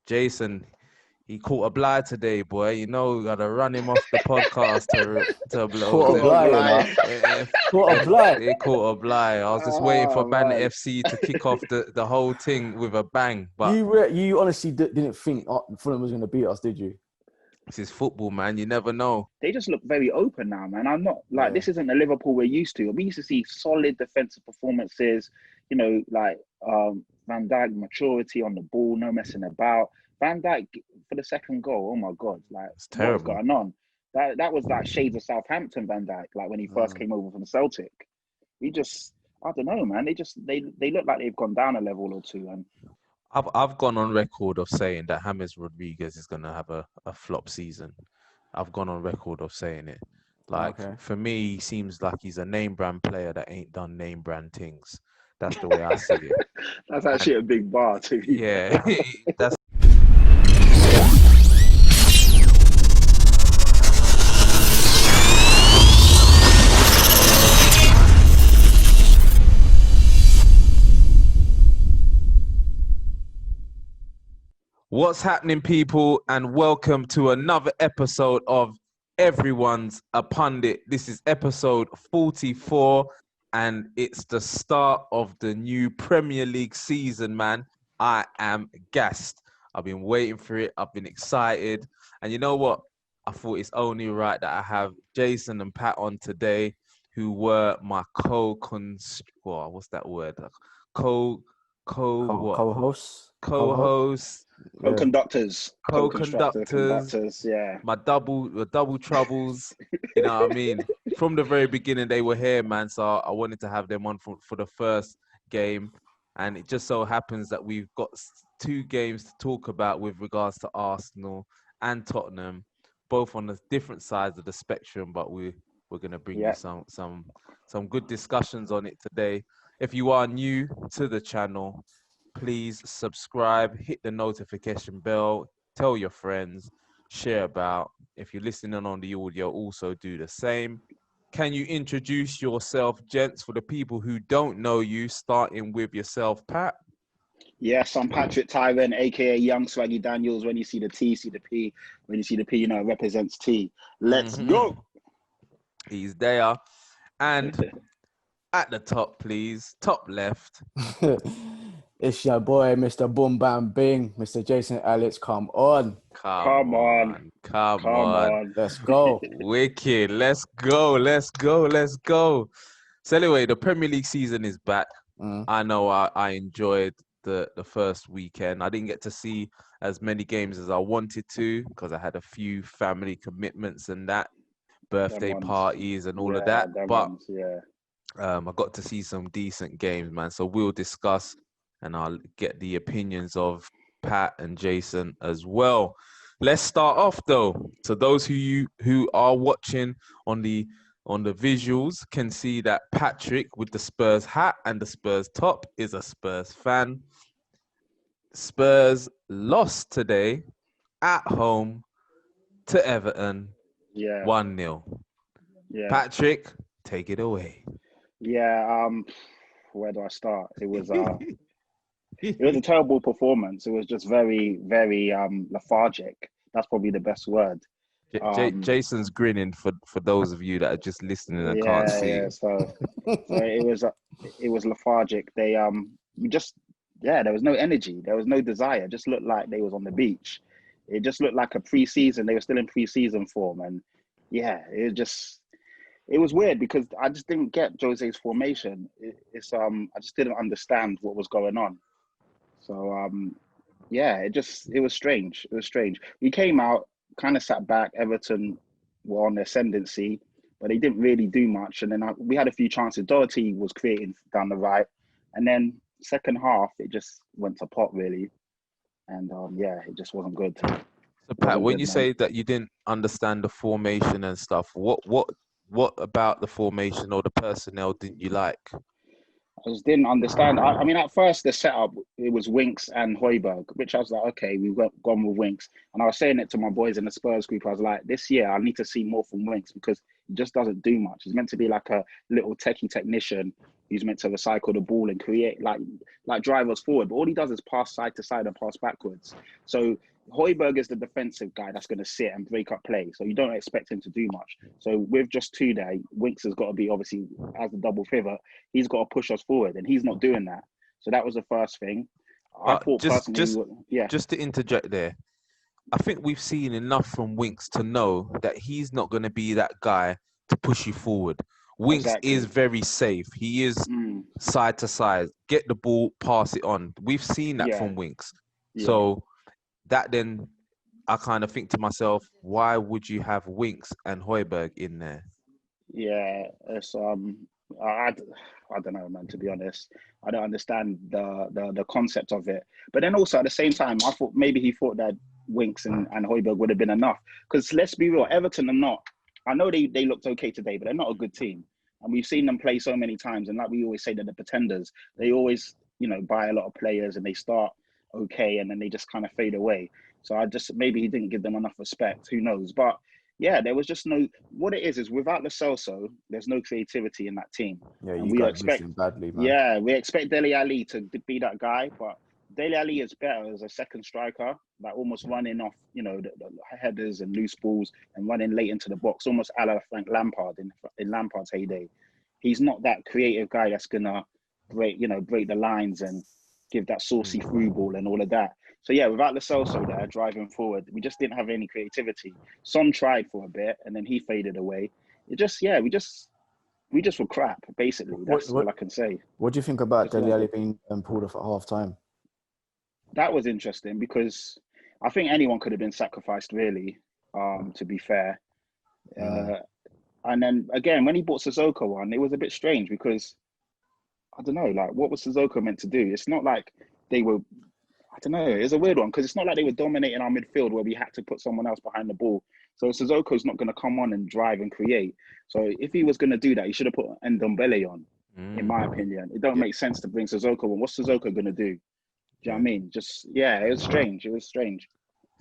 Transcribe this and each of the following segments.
Jason, he caught a blind today, boy. You know, we gotta run him off the podcast to blow. Caught a blind, you know. Caught a blind. He caught a blind. I was just waiting for Bandit FC to kick off the whole thing with a bang. But you honestly didn't think Fulham was going to beat us, did you? This is football, man. You never know. They just look very open now, man. I'm not like this isn't the Liverpool we're used to. We used to see solid defensive performances, you know, like Van Dijk maturity on the ball, no messing about. Van Dijk for the second goal, oh my God, like it's terrible. What's going on? That was like shades of Southampton Van Dijk, like when he first came over from Celtic. I don't know, man. They look like they've gone down a level or two. And I've gone on record of saying that James Rodriguez is gonna have a flop season. I've gone on record of saying it. Like for me, he seems like he's a name brand player that ain't done name brand things. That's the way I see it. That's actually a big bar too. Yeah, that's. What's happening, people, and welcome to another episode of Everyone's a Pundit. This is episode 44, and it's the start of the new Premier League season, man. I am gassed. I've been waiting for it. I've been excited. And you know what? I thought it's only right that I have Jason and Pat on today, who were my co-hosts. Co-conductors, yeah. My double troubles, you know what I mean? From the very beginning, they were here, man. So I wanted to have them on for the first game. And it just so happens that we've got two games to talk about with regards to Arsenal and Tottenham, both on the different sides of the spectrum. But we're going to bring you some good discussions on it today. If you are new to the channel, please subscribe, hit the notification bell, tell your friends, share about. If you're listening on the audio, also do the same. Can you introduce yourself, gents, for the people who don't know you, starting with yourself, Pat? Yes, I'm Patrick Tyron, aka Young Swaggy Daniels. When you see the T, see the P. When you see the P, you know it represents T. Let's go. He's there. And at the top, please, top left. It's your boy, Mr. Boom Bam Bing, Mr. Jason Alex. Come on. Come on. Let's go. Wicked. Let's go. So anyway, the Premier League season is back. I know I enjoyed the first weekend. I didn't get to see as many games as I wanted to because I had a few family commitments and that, birthday parties and all of that. But I got to see some decent games, man. So we'll discuss, and I'll get the opinions of Pat and Jason as well. Let's start off, though. So those who are watching on the visuals can see that Patrick with the Spurs hat and the Spurs top is a Spurs fan. Spurs lost today at home to Everton, 1-0. Yeah. Patrick, take it away. Yeah. Where do I start? It was it was a terrible performance. It was just very, very lethargic. That's probably the best word. Jason's grinning for those of you that are just listening and can't see. Yeah, so it was lethargic. They there was no energy. There was no desire. It just looked like they was on the beach. It just looked like a pre-season. They were still in pre-season form, and it was weird because I just didn't get Jose's formation. I just didn't understand what was going on. So it was strange. It was strange. We came out, kind of sat back. Everton were on the ascendancy, but they didn't really do much. And then we had a few chances. Doherty was creating down the right, and then second half it just went to pot really, and it just wasn't good. So Pat, when you say that you didn't understand the formation and stuff, what about the formation or the personnel didn't you like? I just didn't understand. I mean, at first the setup, it was Winks and Højbjerg, which I was like, okay, we've gone with Winks. And I was saying it to my boys in the Spurs group. I was like, this year I need to see more from Winks because He just doesn't do much. He's meant to be like a little techie technician who's meant to recycle the ball and create, like drive us forward. But all he does is pass side to side and pass backwards. So Højbjerg is the defensive guy that's going to sit and break up play. So you don't expect him to do much. So with just two there, Winks has got to be, obviously, as a double pivot, he's got to push us forward, and he's not doing that. So that was the first thing. I thought just to interject there, I think we've seen enough from Winks to know that he's not going to be that guy to push you forward. Winks is very safe. He is side to side. Get the ball, pass it on. We've seen that from Winks. Yeah. So that then, I kind of think to myself, why would you have Winks and Højbjerg in there? Yeah, it's I don't know, man. To be honest, I don't understand the concept of it. But then also at the same time, I thought maybe he thought that Winks and Højbjerg would have been enough. Because let's be real, Everton are not. I know they looked okay today, but they're not a good team. And we've seen them play so many times. And like we always say, they're the pretenders. They always, buy a lot of players and they start okay and then they just kind of fade away. So maybe he didn't give them enough respect. Who knows? But yeah, there was just no. What it is without Lo Celso, there's no creativity in that team. Yeah, you guys missed him badly, man. Yeah, we expect Dele Alli to be that guy, but Dele Alli is better as a second striker, like almost running off, the headers and loose balls and running late into the box, almost a la Frank Lampard in Lampard's heyday. He's not that creative guy that's gonna break the lines and give that saucy through ball and all of that. So yeah, without Lo Celso there driving forward, we just didn't have any creativity. Son tried for a bit and then he faded away. We just were crap, basically. That's all I can say. What do you think about Dele Alli being pulled off at half time? That was interesting because I think anyone could have been sacrificed, really, to be fair. And then, again, when he brought Sissoko on, it was a bit strange because, I don't know, like, what was Sissoko meant to do? It's not like they were, I don't know, it was a weird one because it's not like they were dominating our midfield where we had to put someone else behind the ball. So Sissoko's not going to come on and drive and create. So if he was going to do that, he should have put Ndombele on, in my opinion. It don't make sense to bring Sissoko on. What's Sissoko going to do? Do you know what I mean? It was strange. It was strange.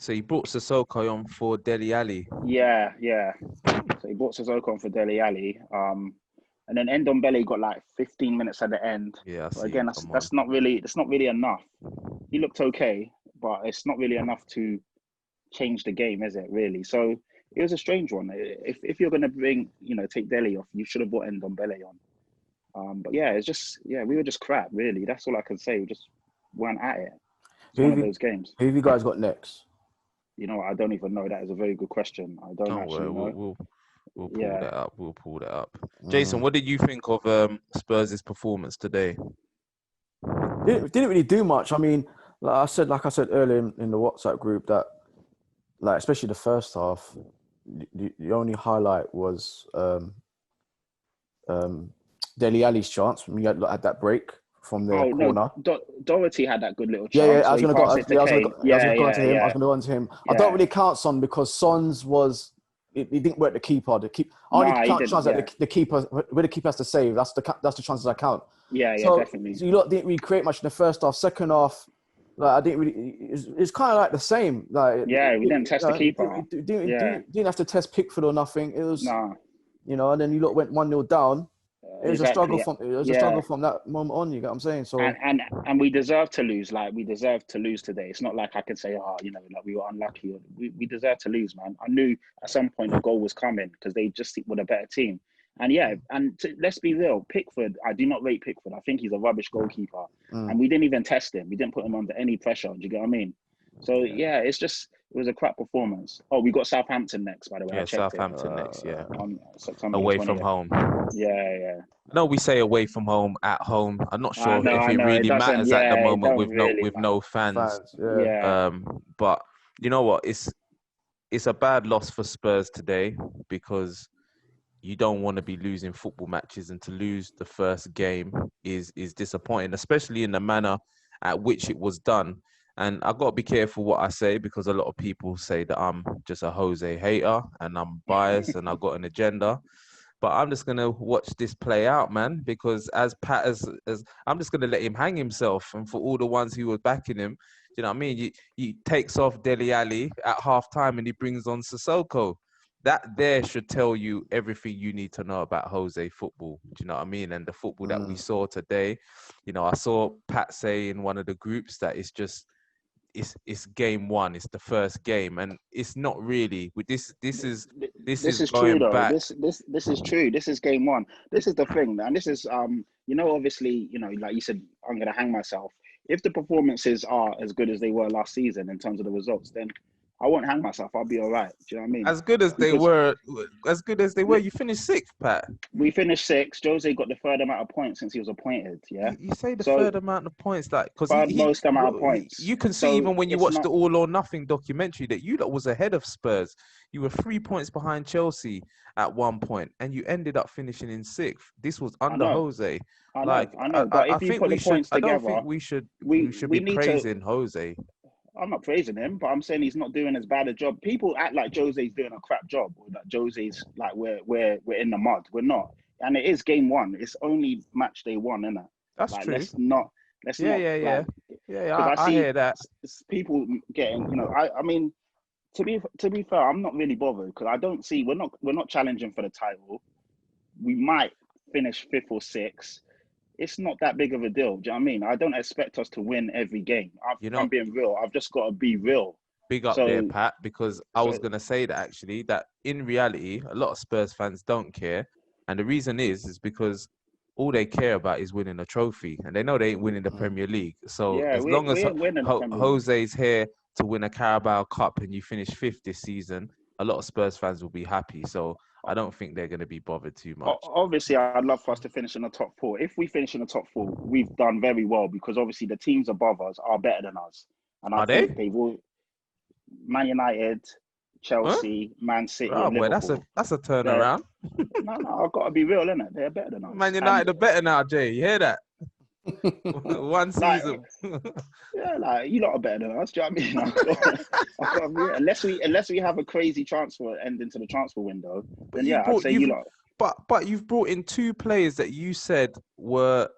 So he brought Sissoko on for Dele Alli. Yeah. So he brought Sissoko on for Dele Alli. And then Ndombele got like 15 minutes at the end. Yeah. But again, that's not really enough. He looked okay, but it's not really enough to change the game, is it? Really? So it was a strange one. If you're gonna take Dele off, you should have brought Ndombele on. But yeah, we were just crap. Really, that's all I can say. We just weren't at it. It's one of those games. Who have you guys got next? You know, I don't even know. That is a very good question. I don't actually know. We'll pull that up. Jason, what did you think of Spurs' performance today? Didn't really do much. I mean, like I said earlier in the WhatsApp group that, like, especially the first half, the only highlight was Dele Alli's chance when we had that break from the corner. No, Doherty had that good little chance. Yeah, I was going to go on to him. Yeah. I don't really count Son because Son's was. He didn't work the keeper. I only count chance that the keeper, where the keeper has to save. That's the chances I count. Yeah, definitely. So you lot didn't really create much in the first half. Second half, like I didn't really. It's kind of like the same. Like we didn't test the keeper. Didn't have to test Pickford or nothing. It was, and then you lot went 1-0 down. It was a struggle from that moment on. You get what I'm saying? So and we deserve to lose. Like we deserve to lose today. It's not like I can say, like we were unlucky. We deserve to lose, man. I knew at some point the goal was coming because they just were a better team. And let's be real. Pickford, I do not rate Pickford. I think he's a rubbish goalkeeper. And we didn't even test him. We didn't put him under any pressure. Do you get what I mean? So it was a crap performance. Oh, we got Southampton next, by the way. Yeah, Southampton next. Yeah, on September away 20th. from home. Yeah. No, we say away from home, at home. I'm not sure if it really matters at the moment with no fans. But you know what? It's a bad loss for Spurs today because you don't want to be losing football matches, and to lose the first game is disappointing, especially in the manner at which it was done. And I've got to be careful what I say because a lot of people say that I'm just a Jose hater and I'm biased and I've got an agenda. But I'm just going to watch this play out, man, because as I'm just going to let him hang himself. And for all the ones who were backing him, you know what I mean? He takes off Dele Alli at half time and he brings on Sissoko. that there should tell you everything you need to know about Jose football. Do you know what I mean? And the football that we saw today, I saw Pat say in one of the groups that it's game one, it's the first game, and it's not really. With this is true going though. back. This is true. This is game one. This is the thing, and this is obviously, like you said, I'm gonna hang myself. If the performances are as good as they were last season in terms of the results, then I won't hang myself. I'll be all right. Do you know what I mean? As good as they were, you finished sixth, Pat. We finished sixth. Jose got the third amount of points since he was appointed. Yeah. You say the third amount of points, like, because most amount of points. You can see even when you watch the All or Nothing documentary that you lot was ahead of Spurs. You were 3 points behind Chelsea at one point, and you ended up finishing in sixth. This was under Jose. I know. But if you put the points together, I don't think we should be praising Jose. I'm not praising him, but I'm saying he's not doing as bad a job. People act like Jose's doing a crap job, or that Jose's like we're in the mud. We're not, and it is game one. It's only match day one, isn't it? That's like, true. Let's not. I hear that. People getting, I mean, to be fair, I'm not really bothered because I don't see we're not challenging for the title. We might finish fifth or sixth. It's not that big of a deal. Do you know what I mean? I don't expect us to win every game. I'm being real. I've just got to be real. Big up there, Pat, because I was going to say that actually, that in reality, a lot of Spurs fans don't care. And the reason is because all they care about is winning a trophy. And they know they ain't winning the Premier League. So as long as Jose's here to win a Carabao Cup and you finish fifth this season, a lot of Spurs fans will be happy. So I don't think they're going to be bothered too much. Obviously, I'd love for us to finish in the top four. If we finish in the top four, we've done very well because obviously the teams above us are better than us. And I think they will. Man United, Chelsea, Man City, and Liverpool. That's a turnaround. No, I've got to be real, innit? They're better than us. Man United are better now, Jay. You hear that? One season. You lot are better than us. Do you know what I mean? Unless we have a crazy transfer end into the transfer window, then I'd say you lot. But you've brought in two players that you said were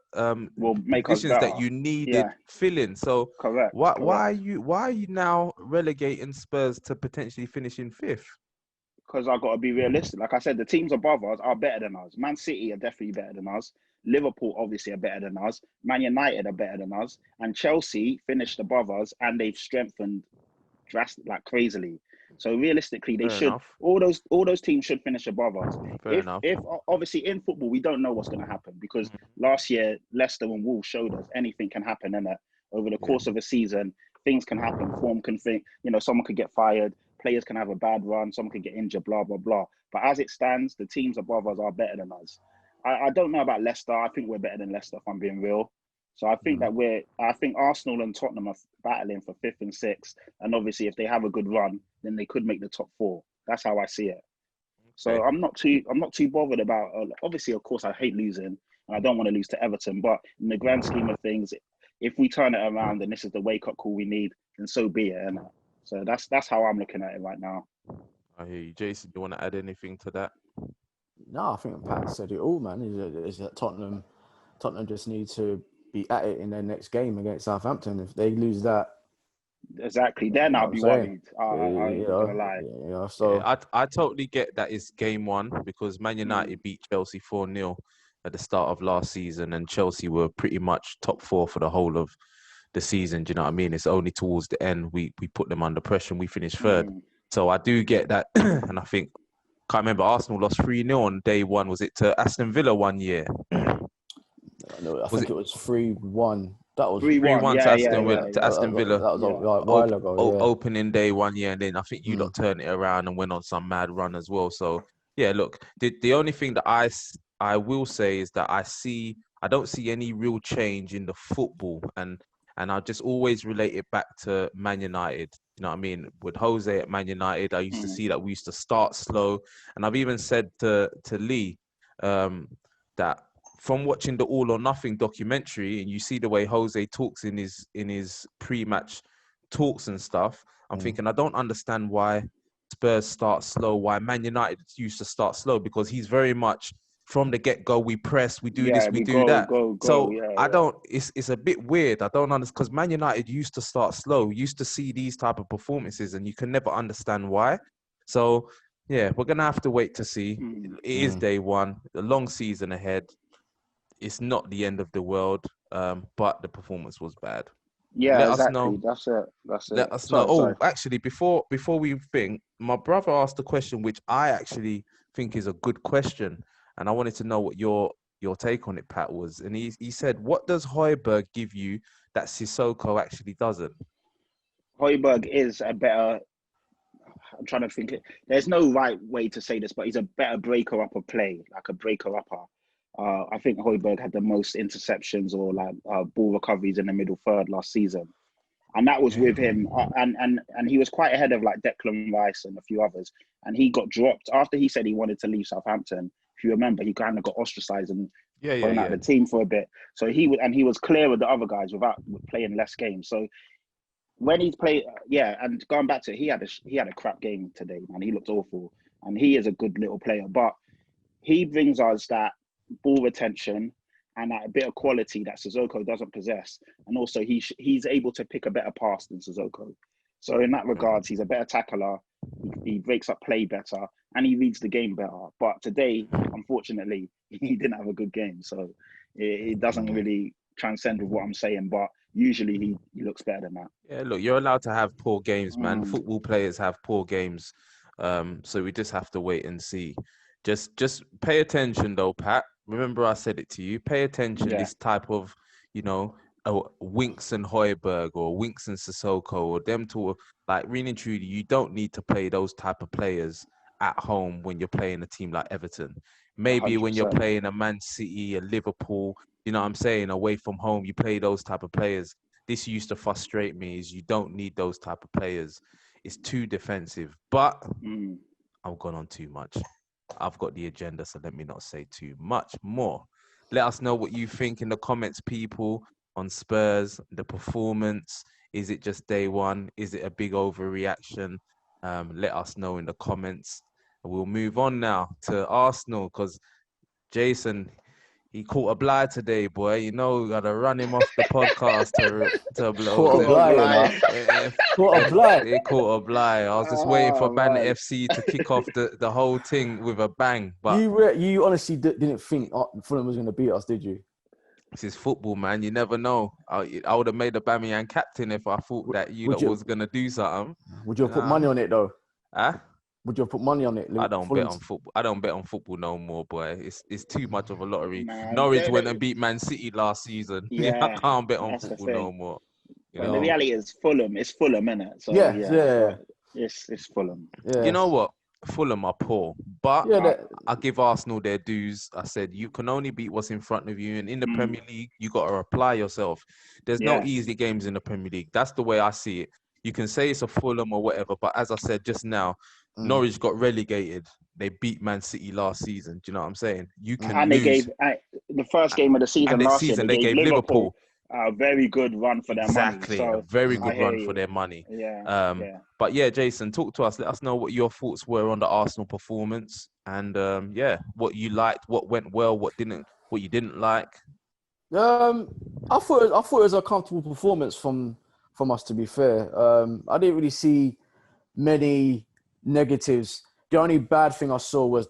will make positions us that you needed filling. So correct. Why are you now relegating Spurs to potentially finishing fifth? Because I've got to be realistic. Like I said, the teams above us are better than us. Man City are definitely better than us. Liverpool obviously are better than us. Man United are better than us. And Chelsea finished above us and they've strengthened crazily. So realistically, they should. Enough. All those teams should finish above us. If obviously in football we don't know what's going to happen because last year Leicester and Wolves showed us anything can happen in it over the course of a season. Things can happen. Form can think. Someone could get fired. Players can have a bad run. Someone could get injured. Blah blah blah. But as it stands, the teams above us are better than us. I don't know about Leicester. I think we're better than Leicester, if I'm being real. So I think I think Arsenal and Tottenham are battling for fifth and sixth. And obviously, if they have a good run, then they could make the top four. That's how I see it. So I'm not too bothered about. Obviously, of course, I hate losing, and I don't want to lose to Everton. But in the grand scheme of things, if we turn it around and this is the wake up call we need, then so be it. And so that's how I'm looking at it right now. I hear you, Jason. Do you want to add anything to that? No, I think Pat said it all, man. Is that Tottenham just need to be at it in their next game against Southampton. If they lose that, exactly, then I'll be worried. I'm not gonna lie. I totally get that it's game one because Man United beat Chelsea 4-0 at the start of last season, and Chelsea were pretty much top four for the whole of the season. Do you know what I mean? It's only towards the end we put them under pressure and we finished third. So I do get that, and I think. Can't remember. Arsenal lost 3-0 on day one. Was it to Aston Villa one year? No, I think it was 3-1. That was 3-1 to Aston Villa. That was a while ago. Opening day one year, and then I think you lot turned it around and went on some mad run as well. So yeah, look, the only thing that I will say is that I don't see any real change in the football, and I just always relate it back to Man United. You know what I mean? With Jose at Man United, I used to see that we used to start slow. And I've even said to Lee that from watching the All or Nothing documentary, and you see the way Jose talks in his pre-match talks and stuff, I'm thinking, I don't understand why Spurs start slow, why Man United used to start slow, because he's very much from the get-go, we press, we do this, we do that. I don't, it's a bit weird. I don't understand, because Man United used to start slow, used to see these type of performances, and you can never understand why. So Yeah, we're gonna have to wait to see. It is day one, a long season ahead. It's not the end of the world, but the performance was bad. Yeah, Let us exactly. know. That's it. That's Let it. us know. Sorry, Oh, sorry. actually, before we think, my brother asked a question which I actually think is a good question, and I wanted to know what your take on it, Pat, was. And he said, "What does Højbjerg give you that Sissoko actually doesn't?" Højbjerg is a better. I'm trying to think. There's no right way to say this, but he's a better breaker up of play, like a breaker upper. I think Højbjerg had the most interceptions or like ball recoveries in the middle third last season, and that was with him. And he was quite ahead of like Declan Rice and a few others. And he got dropped after he said he wanted to leave Southampton. If you remember, he kind of got ostracized and thrown out of the team for a bit. So he was clear with the other guys without playing less games. So when he's played, and going back to it, he had a crap game today, man. He looked awful, and he is a good little player, but he brings us that ball retention and that bit of quality that Sissoko doesn't possess, and also he's able to pick a better pass than Sissoko. So in that regards, he's a better tackler. He breaks up play better, and he reads the game better. But today, unfortunately, he didn't have a good game, so it doesn't really transcend with what I'm saying. But usually, he looks better than that. Yeah, look, you're allowed to have poor games, man. Football players have poor games, so we just have to wait and see. Just pay attention, though, Pat. Remember, I said it to you. Pay attention. This type of, Winks and Højbjerg or Winks and Sissoko or them two, like really and truly, you don't need to play those type of players at home when you're playing a team like Everton. Maybe when you're 100%. playing a Man City, a Liverpool, you know what I'm saying, away from home, you play those type of players. This used to frustrate me is you don't need those type of players. It's too defensive. But I've gone on too much. I've got the agenda, so let me not say too much more. Let us know what you think in the comments, people, on Spurs, the performance. Is it just day one? Is it a big overreaction? Let us know in the comments. We'll move on now to Arsenal because Jason, he caught a blind today, boy. You know, got to run him off the podcast to blow. Caught a blind. Caught a blind. He caught a blind. I was just waiting for Bandit FC to kick off the whole thing with a bang. But you honestly didn't think Fulham was going to beat us, did you? This is football, man. You never know. I would have made a Aubameyang captain if I thought that you was going to do something. Would you have put money on it, though? Huh? Would you have put money on it? I don't bet on football. I don't bet on football no more, boy. It's too much of a lottery. Norwich went and beat Man City last season. Yeah, I can't bet on football no more. The reality is Fulham. It's Fulham, innit? So, yeah. It's Fulham. Yeah. You know what? Fulham are poor, but I give Arsenal their dues. I said you can only beat what's in front of you, and in the Premier League, you got to apply yourself. There's no easy games in the Premier League. That's the way I see it. You can say it's a Fulham or whatever, but as I said just now, Norwich got relegated. They beat Man City last season. Do you know what I'm saying? You can and lose. They gave the first game of the season last season. They gave Liverpool a very good run for their money. Exactly, a very good run for their money. But yeah, Jason, talk to us. Let us know what your thoughts were on the Arsenal performance, and what you liked, what went well, what you didn't like. I thought it was a comfortable performance from us. To be fair, I didn't really see many negatives. The only bad thing I saw was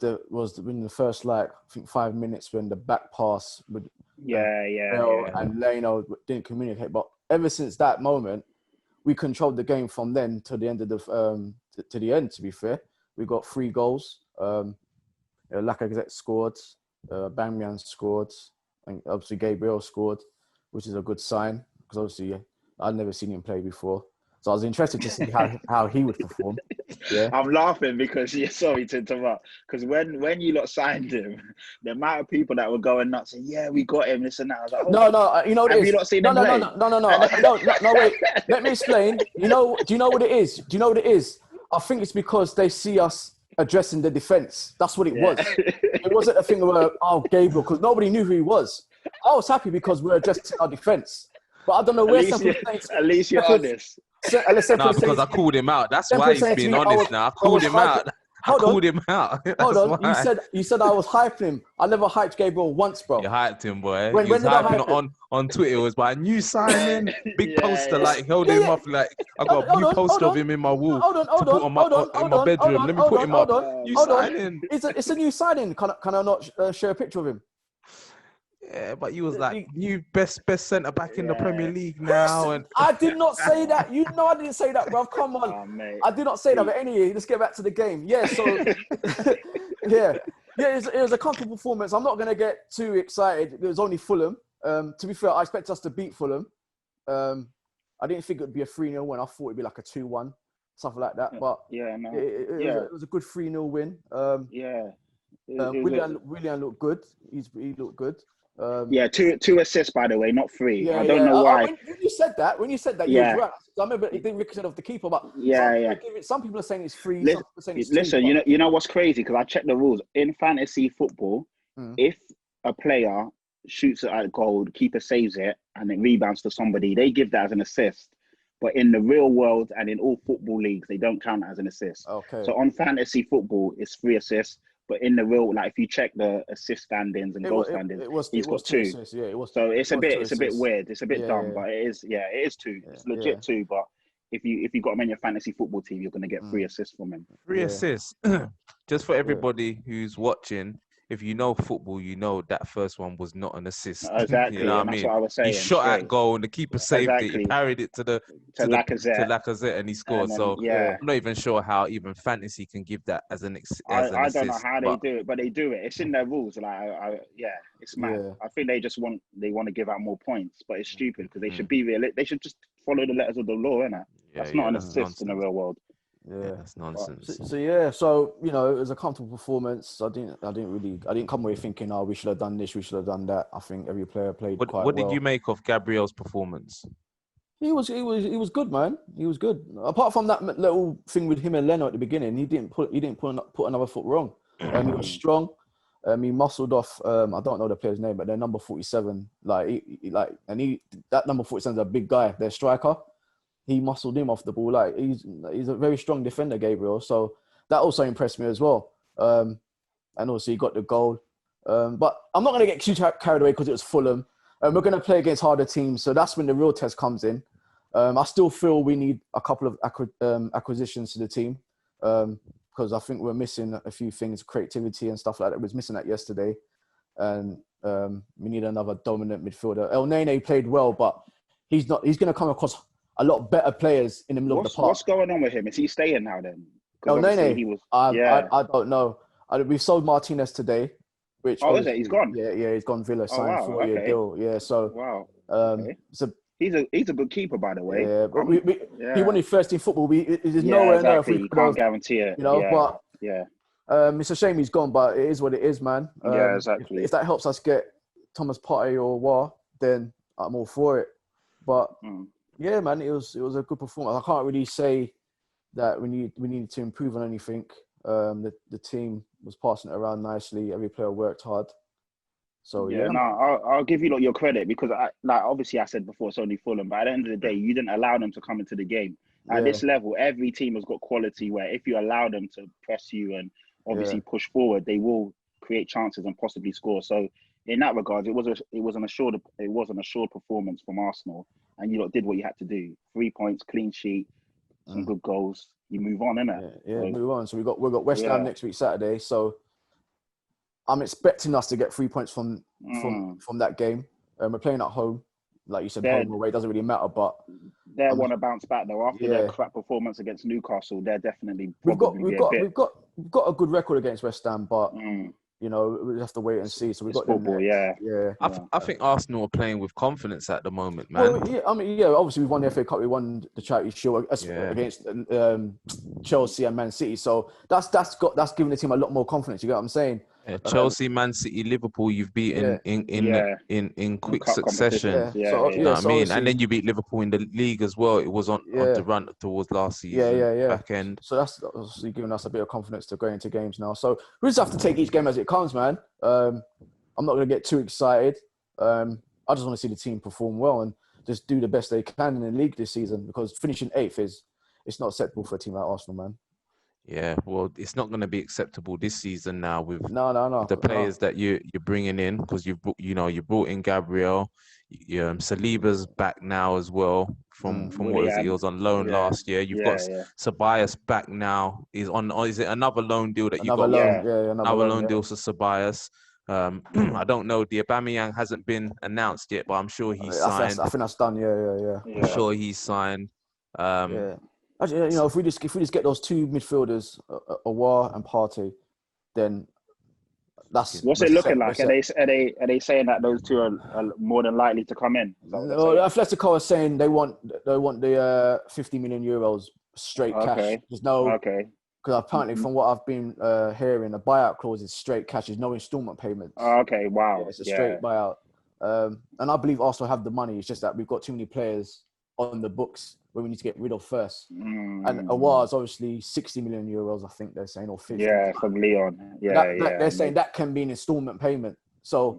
in the first I think 5 minutes when the back pass with and Leno didn't communicate. But ever since that moment, we controlled the game from then to the end of to the end. To be fair, we got 3 goals. Lacazette scored, Aubameyang scored, and obviously Gabriel scored, which is a good sign because obviously I'd never seen him play before. So I was interested to see how he would perform. Yeah, I'm laughing because sorry to interrupt. Because when you lot signed him, the amount of people that were going nuts saying, "Yeah, we got him," this and that. I was like, no, you know what it is? Have you not seen him play? No, wait. Let me explain. Do you know what it is? I think it's because they see us addressing the defense. That's what it was. It wasn't a thing where Gabriel, because nobody knew who he was. I was happy because we're addressing our defense. But I don't know where at least you're honest. Because I called him out. That's why he's being honest now. I called him out. I called him out. Hold on. Why. You said I was hyping him. I never hyped Gabriel once, bro. You hyped him, boy. When He was did I hyping hype him? on Twitter. It was by a new signing, big poster, yeah. like held him up. Like I got a new poster of him in my wall to put on my bedroom. Let me put him up. New signing. It's a new signing. Can I not share a picture of him? Yeah, but you was like new best centre back in the Premier League now. And I did not say that. You know I didn't say that, bro. Come on. Oh, I did not say that. But anyway, let's get back to the game. Yeah, so yeah, it was a comfortable performance. I'm not gonna get too excited. It was only Fulham. To be fair, I expect us to beat Fulham. I didn't think it would be a 3-0 win. I thought it'd be like a 2-1, something like that. But it was a good 3-0 win. Willian looked good. He looked good. Two assists, by the way, not 3. I don't know why. When you said that, you was right. I remember it didn't ricochet off the keeper, but some people are saying it's 3. Some people are saying it's 2. Listen, you know what's crazy? Because I checked the rules in fantasy football. If a player shoots it at goal, the keeper saves it, and it rebounds to somebody, they give that as an assist. But in the real world and in all football leagues, they don't count that as an assist. Okay. So on fantasy football, it's 3 assists. But in the real, like if you check the assist standings and goal standings, he's got 2. Assists, yeah, so it's a bit weird. It's a bit dumb, but it is 2. It's legit 2. But if you got him in your fantasy football team, you're gonna get 3 assists from him. 3 assists. Just for everybody who's watching, if you know football, you know that first one was not an assist. Exactly. You know what I mean? That's what I was saying. He shot at goal and the keeper saved it. He parried it to Lacazette and he scored. I'm not even sure how even fantasy can give that as an assist. I don't know how they do it, but they do it. It's in their rules. Like, it's mad. Yeah. I think they want to give out more points, but it's stupid because they should be real. They should just follow the letters of the law, innit? That's not an assist in the real world. Yeah, that's nonsense. So it was a comfortable performance. I didn't come away thinking, we should have done this, we should have done that. I think every player played quite well. What did you make of Gabriel's performance? He was good, man. He was good. Apart from that little thing with him and Leno at the beginning, he didn't put another foot wrong. He was strong. He muscled off. I don't know the player's name, but they're number 47. That number 47 is a big guy. Their striker. He muscled him off the ball. Like he's a very strong defender, Gabriel. So that also impressed me as well. And also he got the goal. But I'm not going to get too carried away because it was Fulham. We're going to play against harder teams, so that's when the real test comes in. I still feel we need a couple of acquisitions to the team because I think we're missing a few things, creativity and stuff like that. We was missing that yesterday, and we need another dominant midfielder. El Nene played well, but he's not. He's going to come across a lot better players in the middle of the park. What's going on with him? Is he staying now then? El Nene, I don't know. We sold Martinez today. Which is it? He's gone. Yeah, he's gone. Villa signed 4-year deal. Yeah, so he's a good keeper, by the way. Yeah, but he wanted first team football. There's nowhere enough. You can't guarantee it. It's a shame he's gone, but it is what it is, man. Exactly. If that helps us get Thomas Partey or War, then I'm all for it. But yeah, man, it was a good performance. I can't really say that we needed to improve on anything. The team was passing it around nicely. Every player worked hard. So I'll give you your credit because obviously I said before it's only Fulham, but at the end of the day, you didn't allow them to come into the game. At this level, every team has got quality where if you allow them to press you and obviously push forward, they will create chances and possibly score. So in that regard, it was an assured performance from Arsenal, and you lot did what you had to do. 3 points, clean sheet, some good goals. You move on, innit? Move on. So we've got West Ham next week Saturday. So I'm expecting us to get 3 points from that game. We're playing at home, like you said, home away. It doesn't really matter, but they want to bounce back though after their crap performance against Newcastle. They're definitely we've got a good record against West Ham, but. You know, we have to wait and see. So we've got football, I think Arsenal are playing with confidence at the moment, man. Well, obviously we won the FA Cup, we won the Charity Shield against Chelsea and Man City. So that's giving the team a lot more confidence. You get what I'm saying? Yeah, Chelsea, Man City, Liverpool, you've beaten in quick succession. You know what I mean? And then you beat Liverpool in the league as well. It was on the run towards last season, back end. So that's obviously giving us a bit of confidence to go into games now. So we just have to take each game as it comes, man. I'm not going to get too excited. I just want to see the team perform well and just do the best they can in the league this season because finishing 8th it's not acceptable for a team like Arsenal, man. Yeah, well, it's not going to be acceptable this season now with No, the players that you're bringing in, because you brought in Gabriel, Saliba's back now as well from what was it? He Willian. was on loan Yeah, last year. You've got yeah. Ceballos back now. He's on. Or is it another loan deal that you Another got? loan, Yeah. another Another loan, loan yeah. deal for Ceballos. I don't know. The Aubameyang hasn't been announced yet, but I'm sure he's signed. I think that's done. I'm sure he's signed. Yeah. Actually, if we just get those two midfielders, Aouar and Partey, then that's What's it looking like? Are they saying that those two are more than likely to come in? Is that what they're saying? Atletico are saying they want the 50 million euros straight cash. There's no because apparently from what I've been hearing, a buyout clause is straight cash. There's no instalment payments. Okay, wow. Yeah, it's a straight buyout. And I believe Arsenal have the money. It's just that we've got too many players on the books where we need to get rid of first. And Aouar is obviously 60 million euros, I think they're saying, or 50. Yeah, from Leon. They're saying that can be an installment payment. So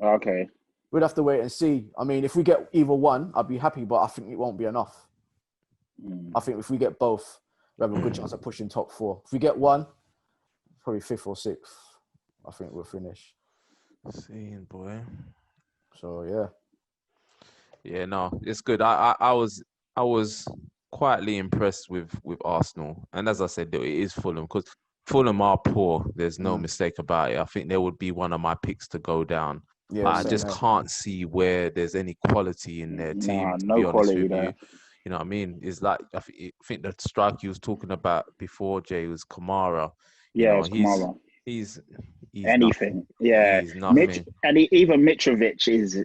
we'd have to wait and see. I mean, if we get either one, I'd be happy, but I think it won't be enough. I think if we get both, we have a good chance of pushing top four. If we get one, probably fifth or sixth, I think we'll finish. Seeing, boy. So, yeah. Yeah, no, it's good. I was quietly impressed with Arsenal, and as I said, it is Fulham, because Fulham are poor. There's no mistake about it. I think they would be one of my picks to go down. Yeah, I just can't see where there's any quality in their team. To be honest with you, you know what I mean? It's like I think the striker you was talking about before, Jay, was Kamara. It's Kamara. He's anything. Nothing. Yeah, he's nothing. Even Mitrovic is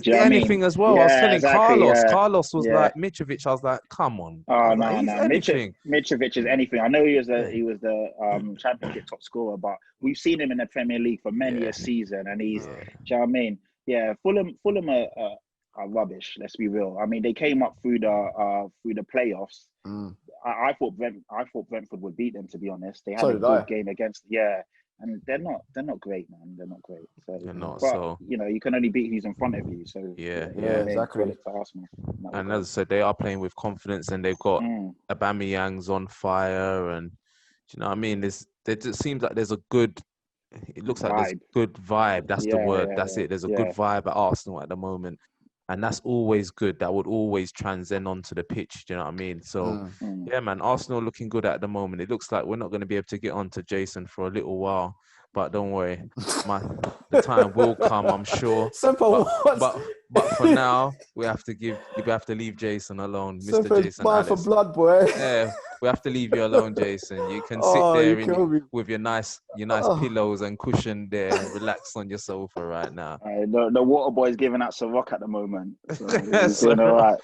anything as well. I was telling Carlos. Carlos was like Mitrovic. I was like, come on. Oh no. Anything. Mitrovic is anything. I know he was the championship top scorer, but we've seen him in the Premier League for many a season, and he's. Do you know what I mean? Yeah, Fulham are rubbish. Let's be real. I mean, they came up through the playoffs. I thought Brentford would beat them. To be honest, they had a good game against. And they're not great, man. They're not great. So, they're not. But you can only beat who's in front of you. So exactly. And as I said, they are playing with confidence, and they've got Aubameyang's on fire, and do you know what I mean? It just seems like there's a good. It looks like there's good vibe. That's the word. That's it. There's a good vibe at Arsenal at the moment. And that's always good. That would always transcend onto the pitch. Do you know what I mean? So, yeah, man, Arsenal looking good at the moment. It looks like we're not going to be able to get on to Jason for a little while. But don't worry. The time will come, I'm sure. But for now, we have to leave Jason alone. Mr. Jason Ellis. For blood, boy. Yeah, we have to leave you alone, Jason. You can sit there with your nice pillows and cushion there and relax on your sofa right now. The water boy's giving out Ciroc at the moment. So he's doing all right.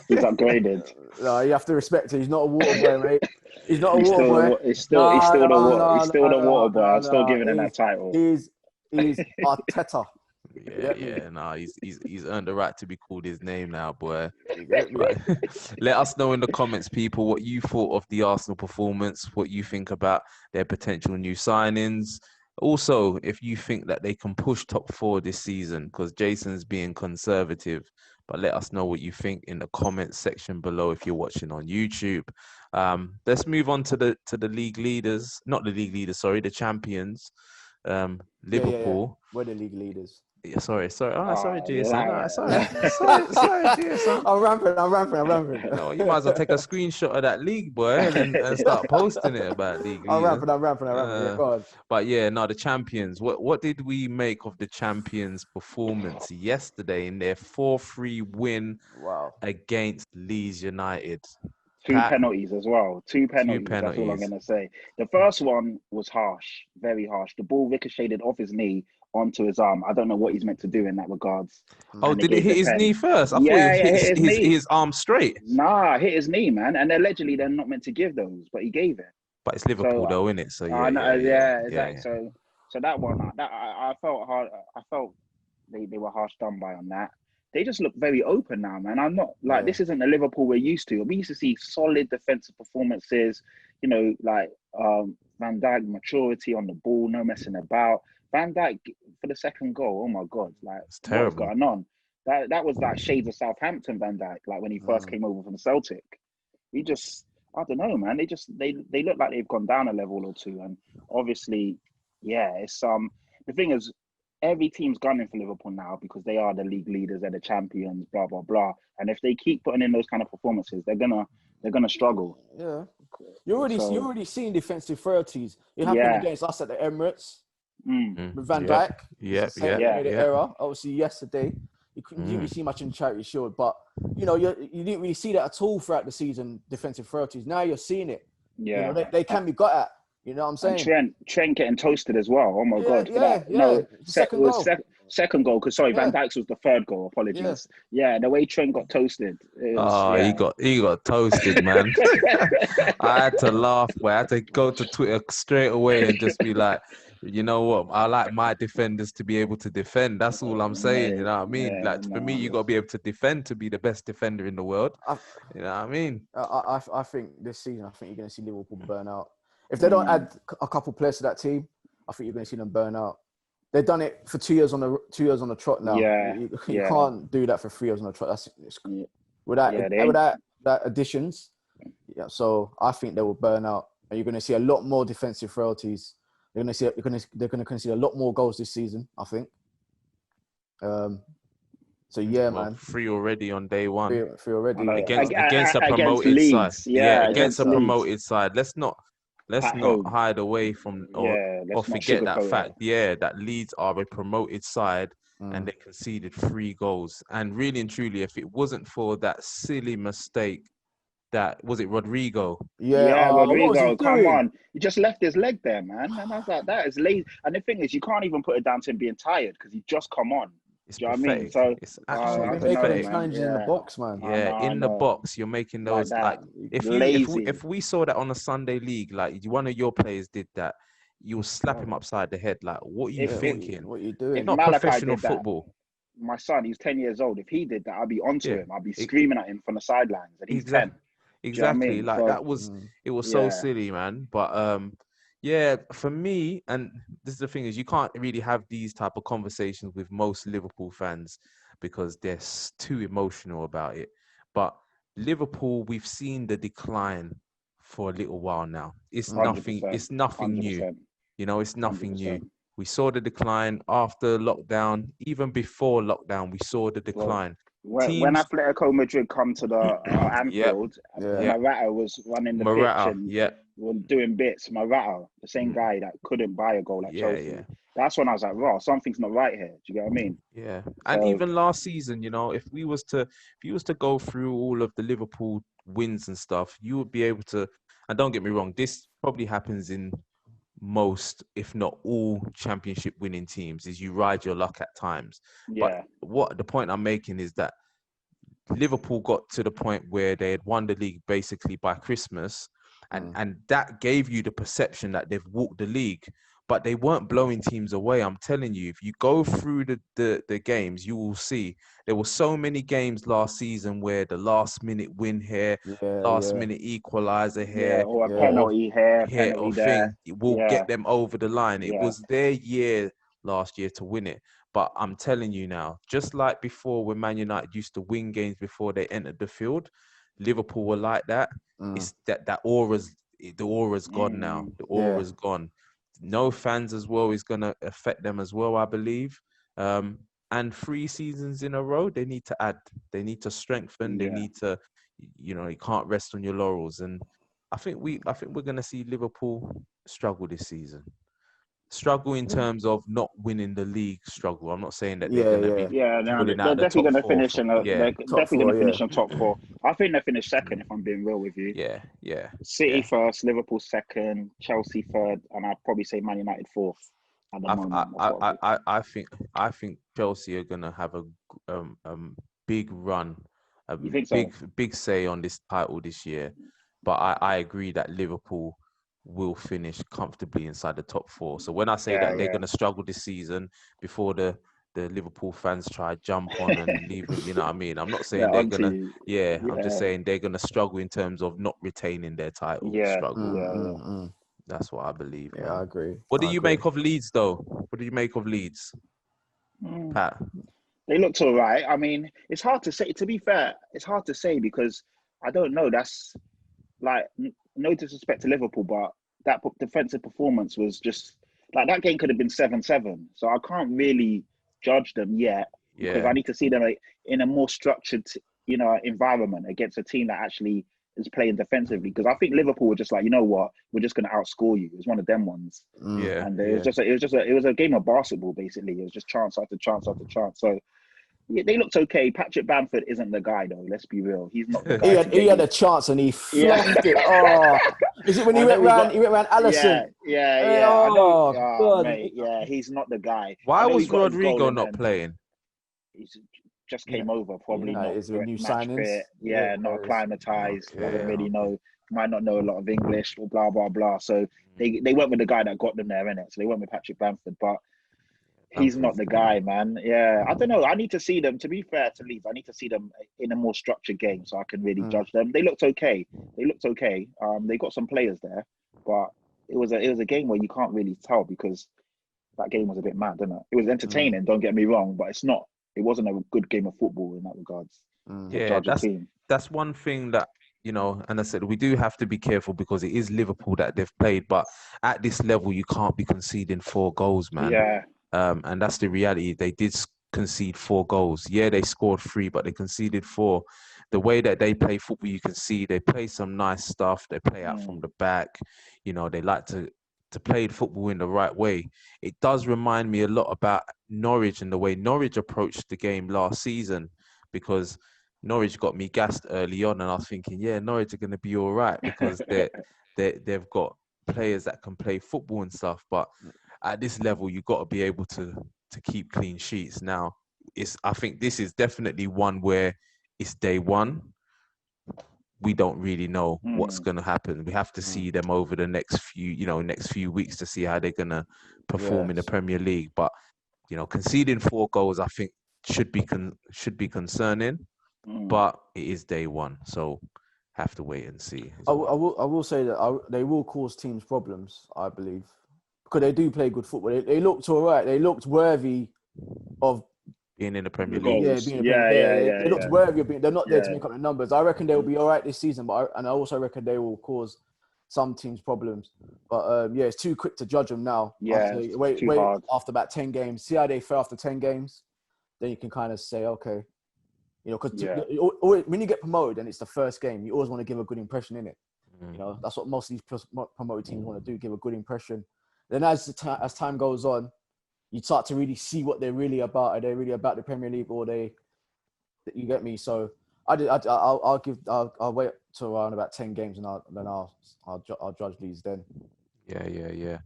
He's upgraded. No, you have to respect it. He's not a water boy, mate. He's not a water boy. He's still the water boy. I'm still giving him that title. He's Arteta. He's earned the right to be called his name now, boy. Let us know in the comments, people, what you thought of the Arsenal performance, what you think about their potential new signings. Also, if you think that they can push top four this season, because Jason's being conservative, but let us know what you think in the comments section below if you're watching on YouTube. Let's move on to the league leaders, not the league leaders, sorry, the champions. Liverpool. We're the league leaders. Yeah, sorry, Jason. Sorry, Jason. I'm ramping. No, you might as well take a screenshot of that league, boy, and start posting it about league. I'm ramping. Go on. But yeah, no, the champions. What did we make of the champions' performance yesterday in their 4-3 win against Leeds United? Two penalties as well. Two penalties. That's all I'm going to say. The first one was harsh, very harsh. The ball ricocheted off his knee onto his arm. I don't know what he's meant to do in that regards. Oh, did it hit his knee first? I thought it hit his arm straight. Nah, hit his knee, man. And allegedly they're not meant to give those, but he gave it. But it's Liverpool though, isn't it? So exactly. So that one, I felt hard. I felt they were harsh done by on that. They just look very open now, man. I'm not like this isn't the Liverpool we're used to. We used to see solid defensive performances, like Van Dijk maturity on the ball, no messing about. Van Dijk for the second goal, oh my God, like it's terrible. What's going on? That was like shades of Southampton Van Dijk, like when he first came over from Celtic. I don't know, man. They look like they've gone down a level or two, and obviously, yeah, it's the thing is, every team's gunning for Liverpool now because they are the league leaders, they're the champions, blah blah blah. And if they keep putting in those kind of performances, they're gonna struggle. Yeah, you're already seeing defensive 30s. It happened Yeah. against us at the Emirates with Van Yeah. Dijk. Yeah, Error. Obviously, yesterday you didn't really see much in Charity Shield, but you didn't really see that at all throughout the season. Defensive 30s. Now you're seeing it. Yeah, You know, they can be got at. You know what I'm saying? And Trent getting toasted as well. Oh my god! No, second goal. Second goal. Because Van Dijk's was the third goal. Apologies. Yeah, the way Trent got toasted. He got toasted, man. I had to laugh, but I had to go to Twitter straight away and just be like, you know what? I like my defenders to be able to defend. That's all I'm saying. You know what I mean? For me, you got to be able to defend to be the best defender in the world. You know what I mean? I think this season, I think you're going to see Liverpool burn out. If they don't add a couple players to that team, I think you're going to see them burn out. They've done it for 2 years on the trot now. You can't do that for 3 years on the trot. Without additions. Yeah, so I think they will burn out, and you're going to see a lot more defensive frailties. They're going to concede a lot more goals this season, I think. So yeah, man. 3 already on day one. 3 already. Against a promoted side. Against a promoted side. Let's not hide away from or forget that fact. Yeah, that Leeds are a promoted side and they conceded 3 goals. And really and truly, if it wasn't for that silly mistake, was it Rodrigo? Yeah, Rodrigo, come on. He just left his leg there, man. And I was like, that is lazy. And the thing is, you can't even put it down to him being tired because he just come on. It's Do you know pathetic. what I mean? So it's actually making challenges in the box, man. In the box, you're making those like if we saw that on a Sunday league, like one of your players did that, you'll slap him upside the head. Like, what are you thinking? What are you doing? It's not professional football. My son, he's 10 years old. If he did that, I'd be onto him. I'd be screaming at him from the sidelines. And he's 10. Exactly. You know what I mean? Like that was it was so silly, man. But yeah, for me, and this is the thing is you can't really have these type of conversations with most Liverpool fans because they're too emotional about it. But Liverpool, we've seen the decline for a little while now. It's 100%, it's nothing 100%. New. You know, it's nothing 100%. New. We saw the decline after lockdown, even before lockdown, we saw the decline. When Atletico Madrid come to the Anfield, Morata was running the pitch and was doing bits. Morata, the same guy that couldn't buy a goal at Chelsea. That's when I was like, "Wow, something's not right here." Do you get what I mean? Yeah, and even last season, you know, if you was to go through all of the Liverpool wins and stuff, you would be able to. And don't get me wrong, this probably happens in most, if not all, championship winning teams is you ride your luck at times. But what the point I'm making is that Liverpool got to the point where they had won the league basically by Christmas, and that gave you the perception that they've walked the league. But they weren't blowing teams away. I'm telling you, if you go through the games, you will see there were so many games last season where the last minute win here, last minute equalizer here, or a penalty here, penalty there. It will get them over the line. It was their year last year to win it. But I'm telling you now, just like before when Man United used to win games before they entered the field, Liverpool were like that. It's the aura's gone now. The aura's gone. No fans as well is going to affect them as well, I believe. And 3 seasons in a row, they need to add. They need to strengthen. They need to, you know, you can't rest on your laurels. And I think we're going to see Liverpool struggle this season. Struggle in terms of not winning the league. Struggle. I'm not saying that they're going to be. They're definitely going to finish in they're definitely going to finish in top 4. I think they finish second, if I'm being real with you. City first, Liverpool second, Chelsea third, and I'd probably say Man United fourth. At the moment. I think Chelsea are going to have a big run, big say on this title this year. But I agree that Liverpool will finish comfortably inside the top 4. So when I say that they're going to struggle this season before the Liverpool fans try to jump on and leave them, you know what I mean? I'm not saying they're going to, I'm just saying they're going to struggle in terms of not retaining their title. That's what I believe. Yeah, I agree. What do you make of Leeds, though? What do you make of Leeds, Pat? They looked all right. I mean, it's hard to say. To be fair, it's hard to say because I don't know. like, no disrespect to Liverpool, but that defensive performance was just like that game could have been 7-7. So I can't really judge them yet because Yeah. I need to see them in a more structured, environment against a team that actually is playing defensively. Because I think Liverpool were just like, you know what, we're just going to outscore you. It was one of them ones, Yeah. and Yeah. it was a game of basketball basically. It was just chance after chance after chance. So. Yeah, they looked okay. Patrick Bamford isn't the guy, though. Let's be real. He's not the guy. He had a chance and he Yeah. flunked it. Oh, is it when he I went know he round? got. He went round Allison. Yeah. I know. Oh Oh, God. mate. Yeah, he's not the guy. Why I know he was got his goal Rodrigo in the not end. playing? He's just came over, probably not Is with new match signings. fit. Yeah, not acclimatized. Okay, Doesn't really okay. know. Might not know a lot of English or blah blah blah. So they went with the guy that got them there, innit? So they went with Patrick Bamford, but. He's not the guy, man. Yeah, I don't know. I need to see them. To be fair to Leeds, I need to see them in a more structured game so I can really judge them. They looked okay. They got some players there, but it was a game where you can't really tell because that game was a bit mad, didn't it? It was entertaining. Don't get me wrong, but it's not. It wasn't a good game of football in that regards to Yeah, judge a team. that's one thing that, and I said we do have to be careful because it is Liverpool that they've played, but at this level you can't be conceding 4 goals, man. Yeah. And that's the reality. They did concede 4 goals. Yeah, they scored 3, but they conceded 4. The way that they play football, you can see they play some nice stuff. They play out from the back. They like to play football in the right way. It does remind me a lot about Norwich and the way Norwich approached the game last season, because Norwich got me gassed early on, and I was thinking, yeah, Norwich are going to be all right because they've got players that can play football and stuff, but at this level, you've got to be able to keep clean sheets. Now, I think this is definitely one where it's day one. We don't really know what's going to happen. We have to see them over the next few weeks to see how they're going to perform in the Premier League. But conceding 4 goals, I think should be concerning. But it is day one, so have to wait and see. I will say that they will cause teams problems, I believe. Because they do play good football. They looked all right. They looked worthy of being in the Premier League. Yeah, being in the Premier League. They looked worthy of being. They're not there to make up the numbers. I reckon they'll be all right this season, but I also reckon they will cause some teams problems. But it's too quick to judge them now. Yeah, wait after about 10 games. See how they fare after 10 games. Then you can kind of say, okay, because when you get promoted and it's the first game, you always want to give a good impression in it. That's what most of these promoted teams want to do, give a good impression. Then as time goes on, you start to really see what they're really about. Are they really about the Premier League, or you get me? So I'll wait till around about 10 games, and I'll judge these then. Yeah.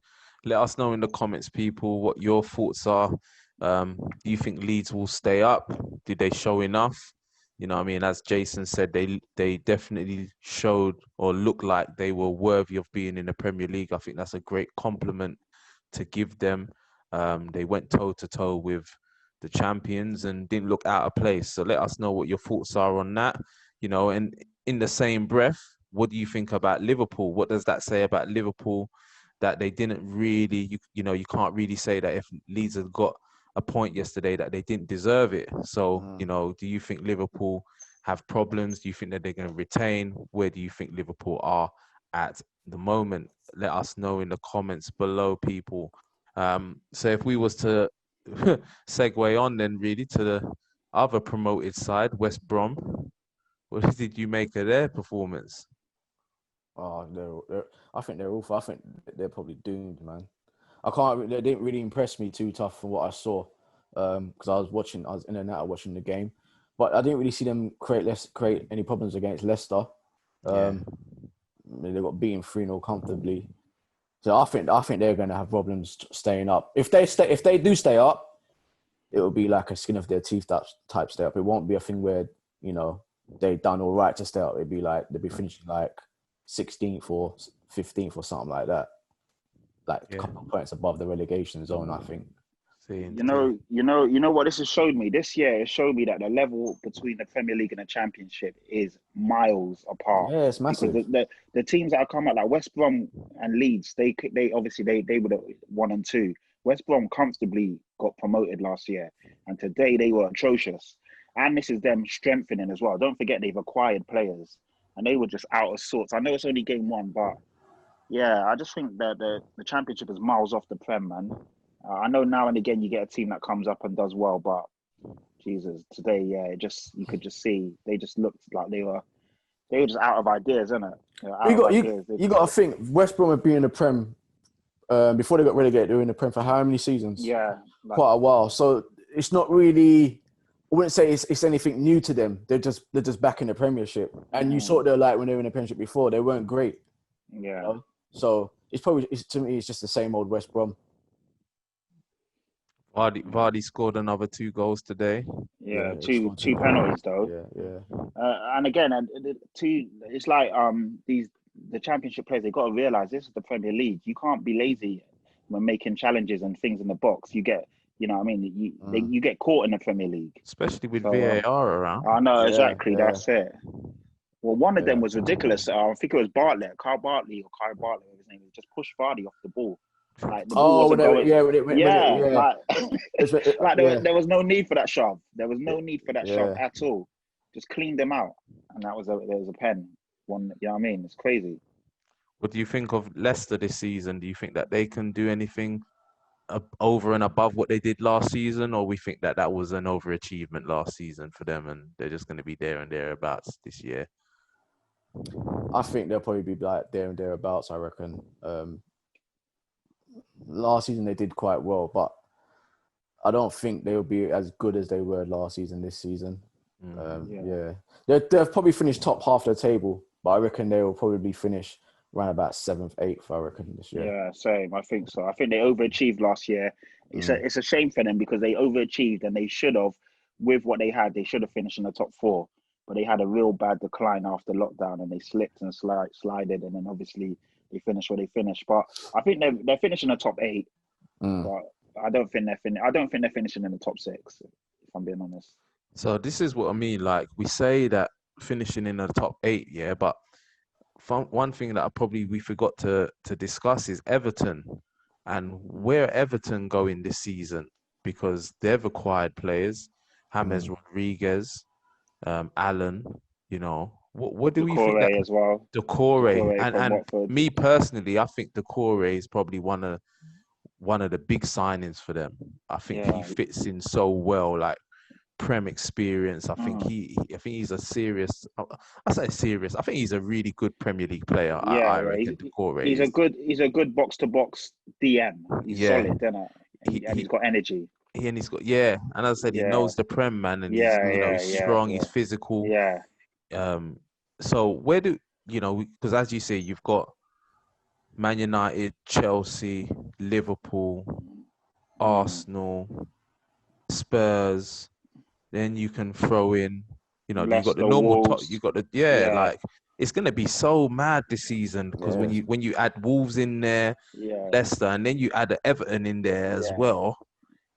Let us know in the comments, people, what your thoughts are. Do you think Leeds will stay up? Did they show enough? As Jason said, they definitely showed or looked like they were worthy of being in the Premier League. I think that's a great compliment to give them. They went toe-to-toe with the champions and didn't look out of place. So let us know what your thoughts are on that. And in the same breath, what do you think about Liverpool? What does that say about Liverpool that they didn't really, you can't really say that if Leeds had got a point yesterday that they didn't deserve it. So, do you think Liverpool have problems? Do you think that they're going to retain? Where do you think Liverpool are at the moment? Let us know in the comments below, people. So if we was to segue on then really to the other promoted side, West Brom, what did you make of their performance? I think they're awful. I think they're probably doomed, man. They didn't really impress me too tough from what I saw, because I was in and out watching the game, but I didn't really see them create any problems against Leicester. They got beaten 3-0 comfortably. So I think they're going to have problems staying up. If they do stay up, it will be like a skin of their teeth type stay up. It won't be a thing where they've done all right to stay up. It'd be like they'll be finishing like 16th or 15th or something like that. Like a couple of points above the relegation zone, I think. You know what this has showed me this year. It showed me that the level between the Premier League and the Championship is miles apart. Yeah, it's massive. Because the teams that have come out, like West Brom and Leeds, they obviously they were 1 and 2. West Brom comfortably got promoted last year, and today they were atrocious. And this is them strengthening as well. Don't forget they've acquired players. and they were just out of sorts. I know it's only game one, but yeah, I just think that the Championship is miles off the Prem, man. I know now and again you get a team that comes up and does well, but Jesus, today, yeah, you could just see they just looked like they were just out of ideas, isn't it? You got to think West Brom have been in the Prem before they got relegated. They were in the Prem for how many seasons? Yeah, quite a while. So it's not really. I wouldn't say it's anything new to them. They're just back in the Premiership, and you saw what they're like when they were in the Premiership before. They weren't great. Yeah. You know? So to me, it's just the same old West Brom. Vardy scored another 2 goals today. Yeah, two penalties though. Yeah. And again, it's like the Championship players. They got to realize this is the Premier League. You can't be lazy when making challenges and things in the box. You get, you know what I mean? You get caught in the Premier League, especially with VAR around. I know exactly. That's it. Well, one of them was ridiculous. I think it was Kyle Bartley, his name. Just pushed Vardy off the ball. Like the ball wasn't going. There was no need for that shove. There was no need for that shove at all. Just cleaned them out, and there was a pen. One, you know what I mean? It's crazy. What do you think of Leicester this season? Do you think that they can do anything over and above what they did last season, or we think that was an overachievement last season for them, and they're just going to be there and thereabouts this year? I think they'll probably be like there and thereabouts. I reckon. Last season they did quite well, but I don't think they'll be as good as they were last season this season. They've probably finished top half of the table, but I reckon they will probably finish around about 7th, 8th, I reckon, this year. Yeah, same. I think so. I think they overachieved last year. It's a shame for them because they overachieved and they should have, with what they had, they should have finished in the top 4. But they had a real bad decline after lockdown and they slipped and slided, and then obviously they finished where they finished. But I think they're finishing the top 8. But I don't think they're finishing in the top 6, if I'm being honest. So this is what I mean. Like, we say that finishing in the top 8, yeah, but one thing that we forgot to discuss is Everton, and where Everton going this season, because they've acquired players, James Rodriguez, Allen, you know. What do we think that as well? Decore, and me personally, I think Decore is probably one of the big signings for them. I think he fits in so well, like Prem experience. I think he's a serious. I say serious. I think he's a really good Premier League player. Yeah, I reckon Decore. He's a good box to box DM. He's solid, isn't it? And he's got energy. And he's got and as I said, he knows the Prem, man, and he's strong. He's physical. Yeah. So where do because as you say, you've got Man United, Chelsea, Liverpool, Arsenal, Spurs. Then you can throw in, Leicester, you got the normal top. You got like it's gonna be so mad this season because when you add Wolves in there, Leicester, and then you add the Everton in there as well.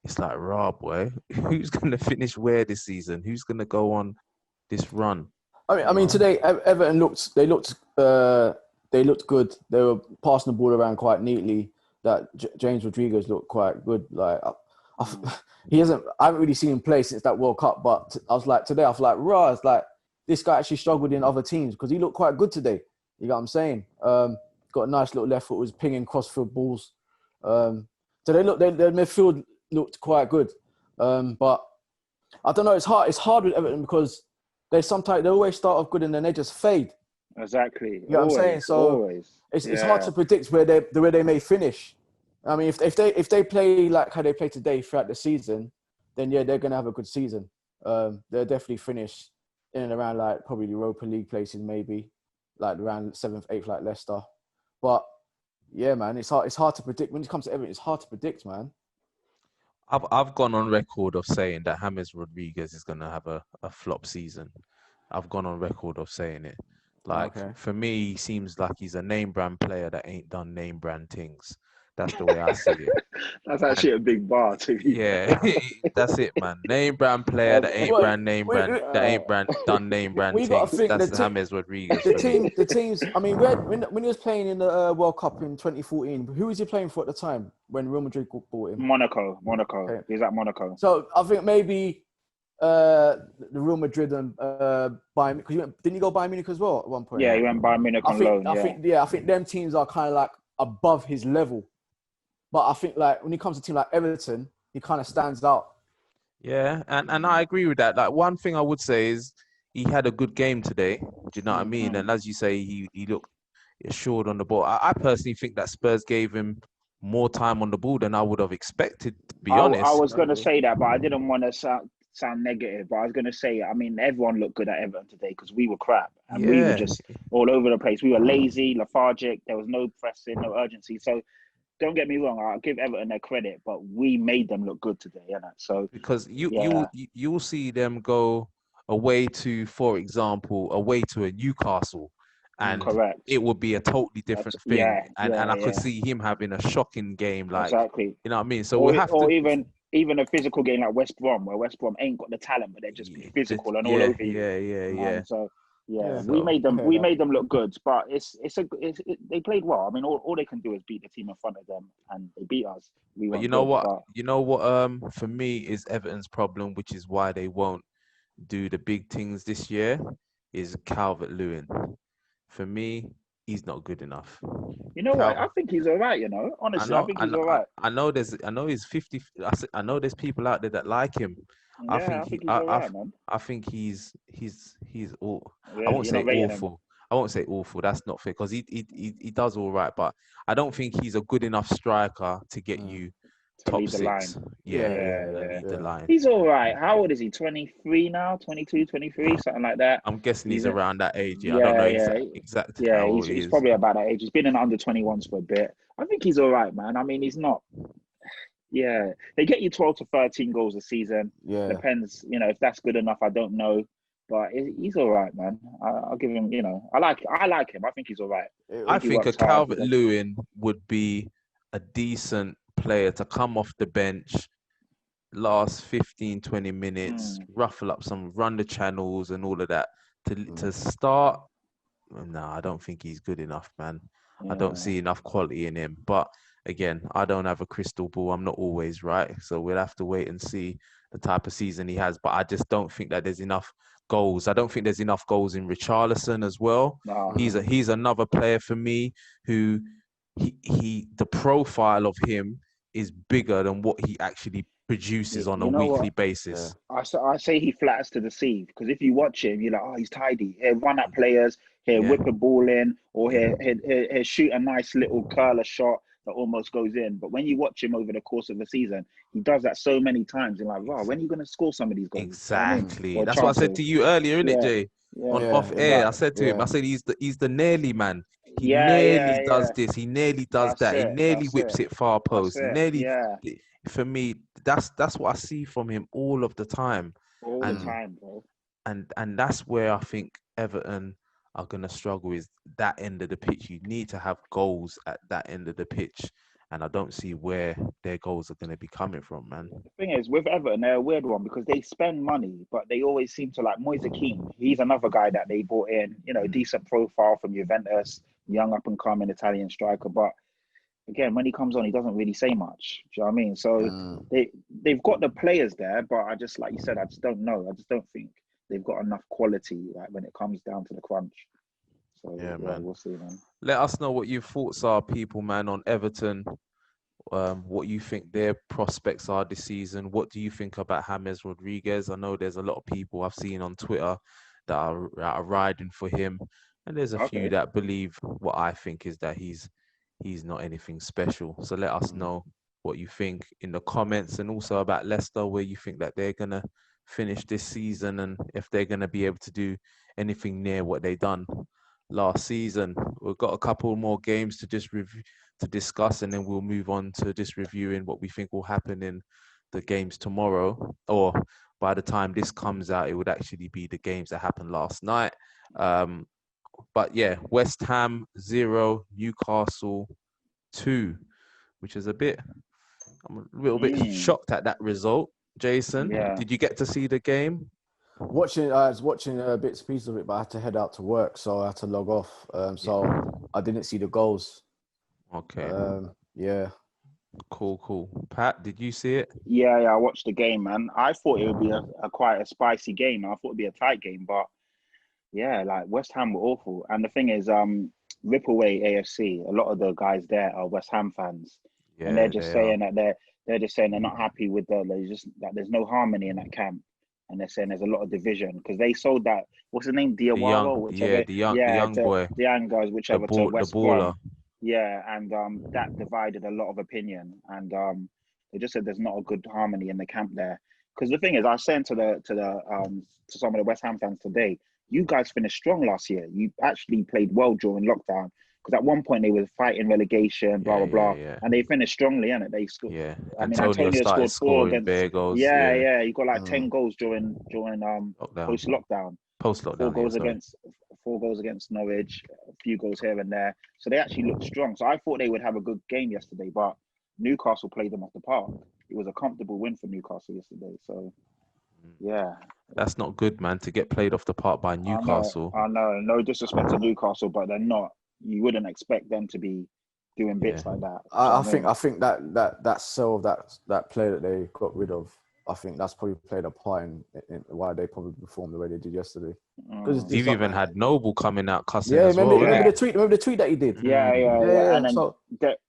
It's like, boy, who's gonna finish where this season? Who's gonna go on this run? I mean, today Everton looked good. They were passing the ball around quite neatly. That James Rodriguez looked quite good. Like I haven't really seen him play since that World Cup. But I was like, it's like this guy actually struggled in other teams because he looked quite good today. You know what I'm saying? Got a nice little left foot, was pinging crossfield balls. So their midfield looked quite good. But I don't know. It's hard with Everton because they always start off good and then they just fade. Exactly. You know what I'm saying? So it's hard to predict where they may finish. I mean, if they play like how they play today throughout the season, then they're gonna have a good season. They'll definitely finish in and around like probably Europa League places, maybe like around 7th, 8th, like Leicester. But yeah, man, it's hard to predict when it comes to Everton. It's hard to predict, man. I've gone on record of saying that James Rodriguez is gonna have a flop season. I've gone on record of saying it. Like, for me, he seems like he's a name brand player that ain't done name brand things. That's the way I see it. That's actually a big bar too. Yeah, that's it, man. Name brand player that ain't that ain't done name brand things. That's James Rodriguez. The teams. I mean, when he was playing in the World Cup in 2014, who was he playing for at the time when Real Madrid bought him? Monaco. Okay. He's at Monaco. So I think maybe the Real Madrid and Bayern. Because didn't you go Bayern Munich as well at one point? Yeah, he went Bayern Munich on loan. I think them teams are kind of like above his level. But I think like when it comes to a team like Everton, he kind of stands out. Yeah, and I agree with that. Like one thing I would say is he had a good game today. Do you know what I mean? And as you say, he looked assured on the ball. I personally think that Spurs gave him more time on the ball than I would have expected, to be honest. I was going to say that, but I didn't want to sound negative. But I was going to say, I mean, everyone looked good at Everton today because we were crap. And we were just all over the place. We were lazy, lethargic. There was no pressing, no urgency. So don't get me wrong. I'll give Everton their credit, but we made them look good today. So because you'll see them go away to, for example, away to a Newcastle. And correct. It would be a totally different thing. And I could see him having a shocking game. Like, exactly. You know what I mean? So we'll have to... Or even a physical game like West Brom, where West Brom ain't got the talent, but they're just physical and all over you. Yeah. So, we made them look good, but they played well. I mean, all they can do is beat the team in front of them, and they beat us. But you know what? For me, is Everton's problem, which is why they won't do the big things this year, is Calvert-Lewin. For me, he's not good enough. You know what? I think he's all right. You know, honestly, I think he's all right. I know he's 50. I know there's people out there that like him. Yeah, I think he's all right, man. I think he's all. Yeah, I won't say awful. I won't say awful. That's not fair because he does all right, but I don't think he's a good enough striker to get you top lead the six. line. Lead the line. He's all right. How old is he? 23 now? 22, 23, something like that. I'm guessing he's around that age. I don't know exactly how old he is. He's probably about that age. He's been in the under 21s for a bit. I think he's all right, man. I mean, he's not. Yeah, they get you 12 to 13 goals a season. Yeah, depends. If that's good enough, I don't know. But he's all right, man. I'll give him. I like him. I think he's all right. I think a Calvert-Lewin would be a decent player to come off the bench, last 15, 20 minutes, ruffle up run the channels and all of that. To start, no, I don't think he's good enough, man. I don't see enough quality in him. But again, I don't have a crystal ball. I'm not always right. So we'll have to wait and see the type of season he has. But I just don't think that there's enough goals. I don't think there's enough goals in Richarlison as well. No. He's another player for me who the profile of him is bigger than what he actually produces on a weekly basis. I say he flatters to deceive because if you watch him, you're like, oh, he's tidy. He'll run at players, he'll whip a ball in, or he'll shoot a nice little curler shot that almost goes in. But when you watch him over the course of the season, he does that so many times. You're like, wow, when are you going to score some of these goals? Exactly. That's what I said to you earlier, innit, Jay? Off air, I said to him, I said he's the nearly man. He nearly does this. He nearly does that. He nearly whips it far post. For me, that's what I see from him all of the time. All the time, bro. And that's where I think Everton are going to struggle is that end of the pitch. You need to have goals at that end of the pitch. And I don't see where their goals are going to be coming from, man. The thing is, with Everton, they're a weird one because they spend money, but they always seem to like Moise Kean. He's another guy that they brought in, decent profile from Juventus, young up-and-coming Italian striker. But again, when he comes on, he doesn't really say much. Do you know what I mean? So they've got the players there, but I just, like you said, I just don't know. I just don't think they've got enough quality like when it comes down to the crunch. So man, we'll see, man. Let us know what your thoughts are, people, man, on Everton. What you think their prospects are this season. What do you think about James Rodriguez? I know there's a lot of people I've seen on Twitter that are riding for him, and there's a few that believe what I think is that he's not anything special. So let us know what you think in the comments, and also about Leicester, where you think that they're gonna finish this season and if they're gonna be able to do anything near what they done last season. We've got a couple more games to just discuss, and then we'll move on to just reviewing what we think will happen in the games tomorrow, or by the time this comes out, it would actually be the games that happened last night. But yeah, West Ham 0, Newcastle 2, which is I'm a little bit shocked at that result. Jason, did you get to see the game? I was watching bits and pieces of it, but I had to head out to work, so I had to log off. So I didn't see the goals. Okay. Yeah. Cool. Pat, did you see it? Yeah, I watched the game, man. I thought it would be a quite a spicy game. I thought it'd be a tight game, but yeah, like West Ham were awful. And the thing is, rip away AFC. A lot of the guys there are West Ham fans, and they're Yeah, just they are. saying that they're just saying they're not happy with there's just that there's no harmony in that camp, and they're saying there's a lot of division because they sold that, what's his name, Diawara, whichever, The yeah, young boy, the young guys, whichever, to the West baller. Brom. Yeah, and that divided a lot of opinion, and they just said there's not a good harmony in the camp there. Because the thing is, I was saying to some of the West Ham fans today, you guys finished strong last year. You actually played well during lockdown. Because at one point they were fighting relegation, blah blah blah, Yeah. and they finished strongly, and they scored. Yeah. I mean, Antonio Antonio started scored four scoring against. bare goals. Yeah, Yeah. yeah, he got like 10 goals during Lockdown. post lockdown. Post Four lockdown. Yeah. goals Sorry. against 4 goals against Norwich, a few goals here and there. So they actually looked strong. So I thought they would have a good game yesterday, but Newcastle played them off the park. It was a comfortable win for Newcastle yesterday. So yeah, That's not good, man. To get played off the park by Newcastle. I know. No disrespect to Newcastle, but they're not. You wouldn't expect them to be doing bits like that. I think that sell of that player that they got rid of, I think that's probably played a part in why they probably performed the way they did yesterday. You've even had Noble coming out cussing yeah, as remember, well. remember the tweet? Remember the tweet that he did? Yeah. And then so,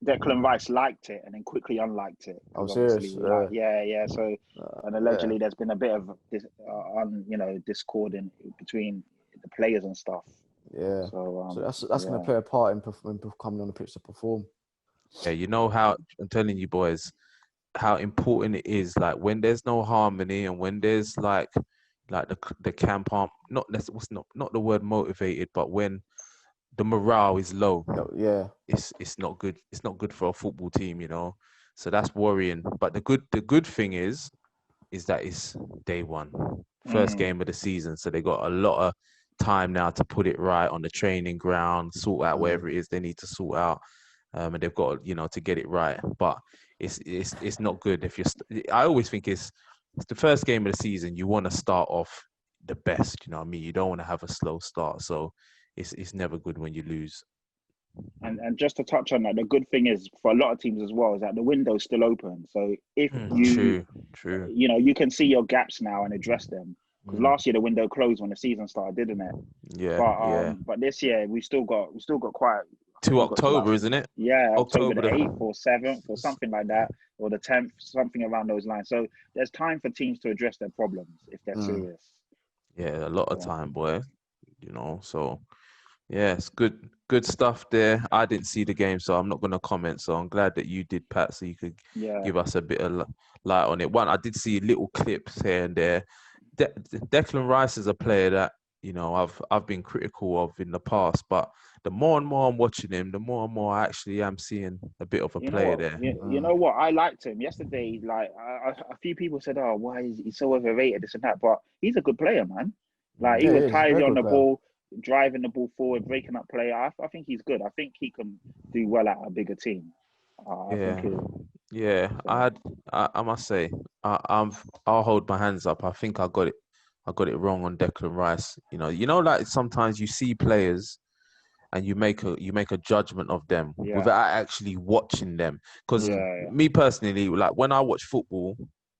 Declan Rice liked it and then quickly unliked it. I'm serious. Yeah. So, and allegedly there's been a bit of this, discord between the players and stuff. Yeah. So that's going to play a part in coming on the pitch to perform. Yeah, you know how I'm telling you boys how important it is. Like when there's no harmony and when there's like the camp aren't not the word motivated, but when the morale is low, it's not good. It's not good for a football team, you know. So that's worrying. But the good thing is that it's day one, first game of the season. So they got a lot of time now to put it right on the training ground, sort out whatever it is they need to sort out, and they've got to get it right. But it's not good if I always think it's the first game of the season. You want to start off the best. You know what I mean? You don't want to have a slow start. So it's never good when you lose. And just to touch on that, the good thing is for a lot of teams as well is that the window's still open. So if true, you can see your gaps now and address them. Because last year the window closed when the season started, didn't it? Yeah. But this year we still got quite to October, isn't it? Yeah, October the 8th or 7th or something like that, or the 10th, something around those lines. So there's time for teams to address their problems if they're serious. Yeah, a lot of time, boy. So yeah, it's good stuff there. I didn't see the game, so I'm not going to comment. So I'm glad that you did, Pat, so you could give us a bit of light on it. One, I did see little clips here and there. Declan Rice is a player that I've been critical of in the past, but the more and more I'm watching him, the more and more I actually am seeing a bit of a player there. You know what? I liked him yesterday. Like a few people said, "Oh, why is he so overrated?" This and that, but he's a good player, man. Like he was tidy on the ball, driving the ball forward, breaking up play. I think he's good. I think he can do well at a bigger team. I must say, I'll hold my hands up. I think I got it wrong on Declan Rice. Like sometimes you see players and you make a judgment of them without actually watching them. Because me personally, like when I watch football,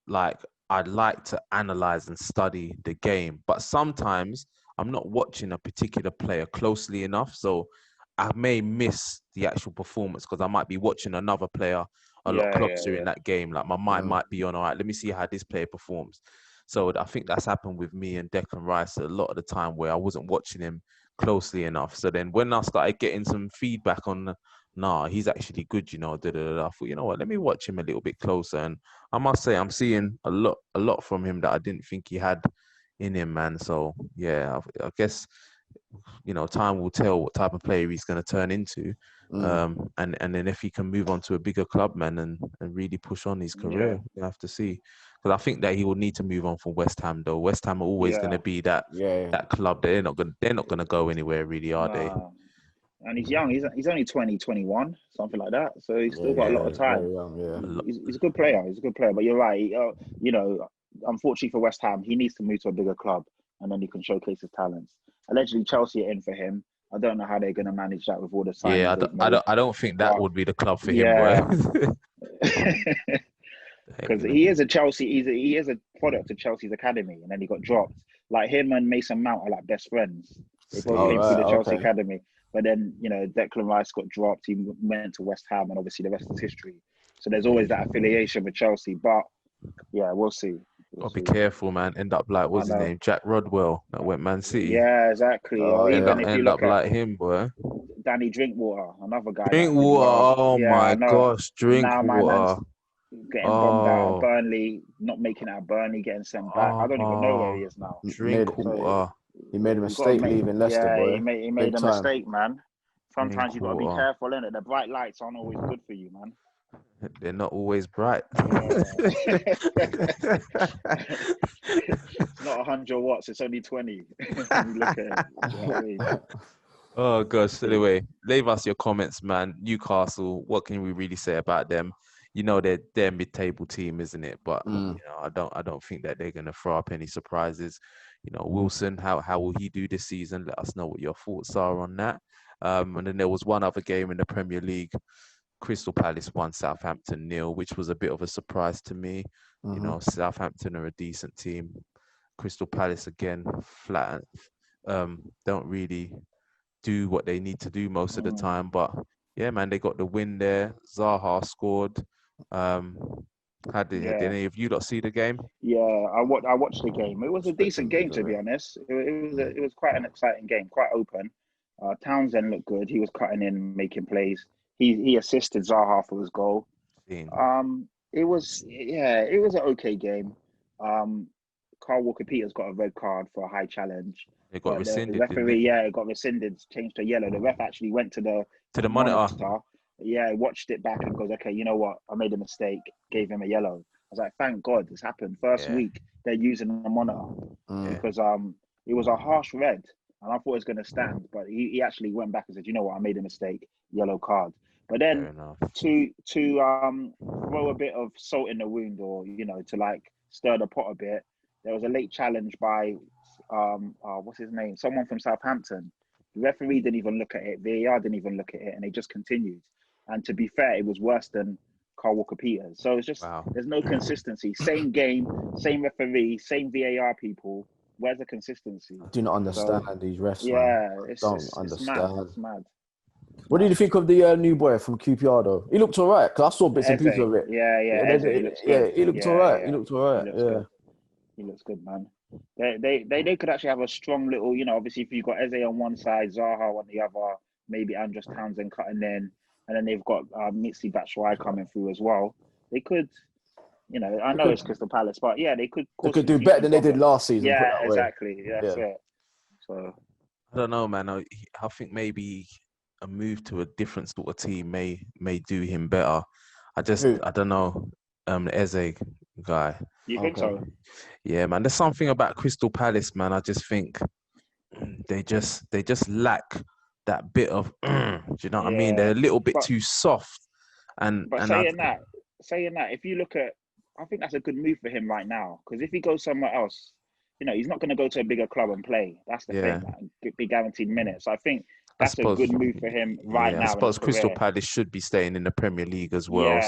like I'd like to analyze and study the game, but sometimes I'm not watching a particular player closely enough, so I may miss the actual performance because I might be watching another player a lot closer in that game. Like my mind might be on, all right, let me see how this player performs. So I think that's happened with me and Declan Rice a lot of the time where I wasn't watching him closely enough. So then when I started getting some feedback on, he's actually good, I thought, what, let me watch him a little bit closer. And I must say, I'm seeing a lot from him that I didn't think he had in him, man. So yeah, I guess time will tell what type of player he's going to turn into, and then if he can move on to a bigger club, man, and really push on his career, we'll have to see. Because I think that he will need to move on from West Ham, though. West Ham are always going to be that club. They're not going to go anywhere, really, are they? And he's young. He's only 20, 21, something like that. So he's still got a lot of time. He's a good player. He's a good player. But you're right. Unfortunately for West Ham, he needs to move to a bigger club, and then he can showcase his talents. Allegedly, Chelsea are in for him. I don't know how they're going to manage that with all the signings. I don't think that would be the club for him, boy. Because he is a Chelsea, he is a product of Chelsea's academy, and then he got dropped. Like him and Mason Mount are like best friends. They both came through the Chelsea academy, but then Declan Rice got dropped. He went to West Ham, and obviously the rest is history. So there's always that affiliation with Chelsea, but yeah, we'll see. Gotta be careful, man. End up like what's his name, Jack Rodwell, that went Man City. Yeah, exactly. Or even if you look at like him, boy. Danny Drinkwater, another guy. Drinkwater, oh my gosh, Drinkwater. Now my man's getting bombed out of Burnley, not making it out of Burnley, getting sent back. I don't even know where he is now. Drinkwater. He made a mistake leaving Leicester, boy. He made a mistake, man. Sometimes you got to be careful, innit? The bright lights aren't always good for you, man. They're not always bright. It's not 100 watts, it's only 20. Look at it. You know what I mean? Oh gosh. Anyway, leave us your comments, man. Newcastle, what can we really say about them? They're mid-table team, isn't it? But I don't think that they're gonna throw up any surprises. Wilson, how will he do this season? Let us know what your thoughts are on that. And then there was one other game in the Premier League. Crystal Palace won, Southampton 0, which was a bit of a surprise to me. Southampton are a decent team. Crystal Palace again flat. Don't really do what they need to do most of the time, but yeah, man, they got the win there. Zaha scored. Did any of you lot see the game? Yeah, I watched the game. It was a decent game, to be honest. It was quite an exciting game, quite open. Townsend looked good. He was cutting in, making plays. He assisted Zaha for his goal. It was an okay game. Carl Walker-Peters got a red card for a high challenge. It got rescinded. The referee, it got rescinded, changed to yellow. The ref actually went to the monitor. Yeah, watched it back and goes, okay, you know what? I made a mistake. Gave him a yellow. I was like, thank God this happened. First week they're using the monitor because it was a harsh red, and I thought it was going to stand, but he actually went back and said, you know what? I made a mistake. Yellow card. But then to throw a bit of salt in the wound, or to like stir the pot a bit, there was a late challenge by what's his name? Someone from Southampton. The referee didn't even look at it. VAR didn't even look at it, and they just continued. And to be fair, it was worse than Carl Walker-Peters. So it's just there's no consistency. Same game, same referee, same VAR people. Where's the consistency? I do not understand these refs. Yeah, it's understand. It's mad. What did you think of the new boy from QPR though? He looked all right because I saw bits and pieces of it. He looked all right. He looked all right. He looks good, man. They could actually have a strong little, obviously if you've got Eze on one side, Zaha on the other, maybe Andros Townsend cutting in, and then they've got Mitzi Batshuayi coming through as well. They could, I know it's Crystal Palace, but yeah, they could do better than they did last season. Yeah, exactly. That's it. So I don't know, man. I think maybe a move to a different sort of team may do him better. I don't know. The Eze guy. You think so? Yeah, man. There's something about Crystal Palace, man. I just think they just lack that bit of. Do you know what I mean? They're a little bit too soft. Saying that, if you look at, I think that's a good move for him right now. Because if he goes somewhere else, he's not going to go to a bigger club and play. That's the thing. Like, be guaranteed minutes. So I think that's a good move for him right now. I suppose Crystal Palace should be staying in the Premier League as well.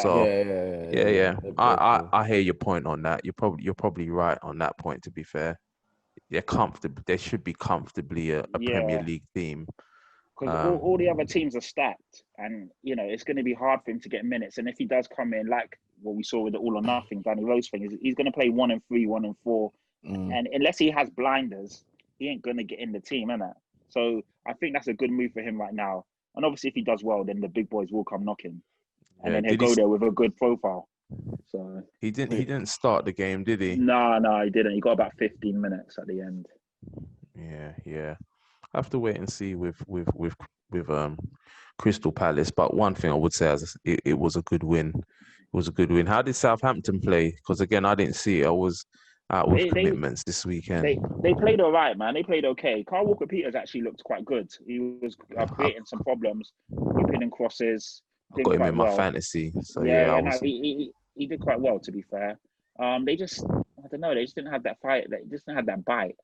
I hear your point on that. You're probably right on that point. To be fair, they're comfortable. They should be comfortably a Premier League team. Because all the other teams are stacked, and it's going to be hard for him to get minutes. And if he does come in, like what we saw with the all or nothing Danny Rose thing, he's going to play 1 and 3, 1 and 4, and unless he has blinders, he ain't going to get in the team, innit? So I think that's a good move for him right now. And obviously, if he does well, then the big boys will come knocking, and then he'll go there with a good profile. So he didn't start the game, did he? No, he didn't. He got about 15 minutes at the end. Yeah. I have to wait and see with Crystal Palace. But one thing I would say is it was a good win. It was a good win. How did Southampton play? Because again, I didn't see it. I was out with commitments this weekend. They played all right, man. They played okay. Carl Walker-Peters actually looked quite good. He was creating some problems, whipping in crosses. I got him in my fantasy. So he did quite well, to be fair. They just, I don't know, they just didn't have that fight. They just didn't have that bite.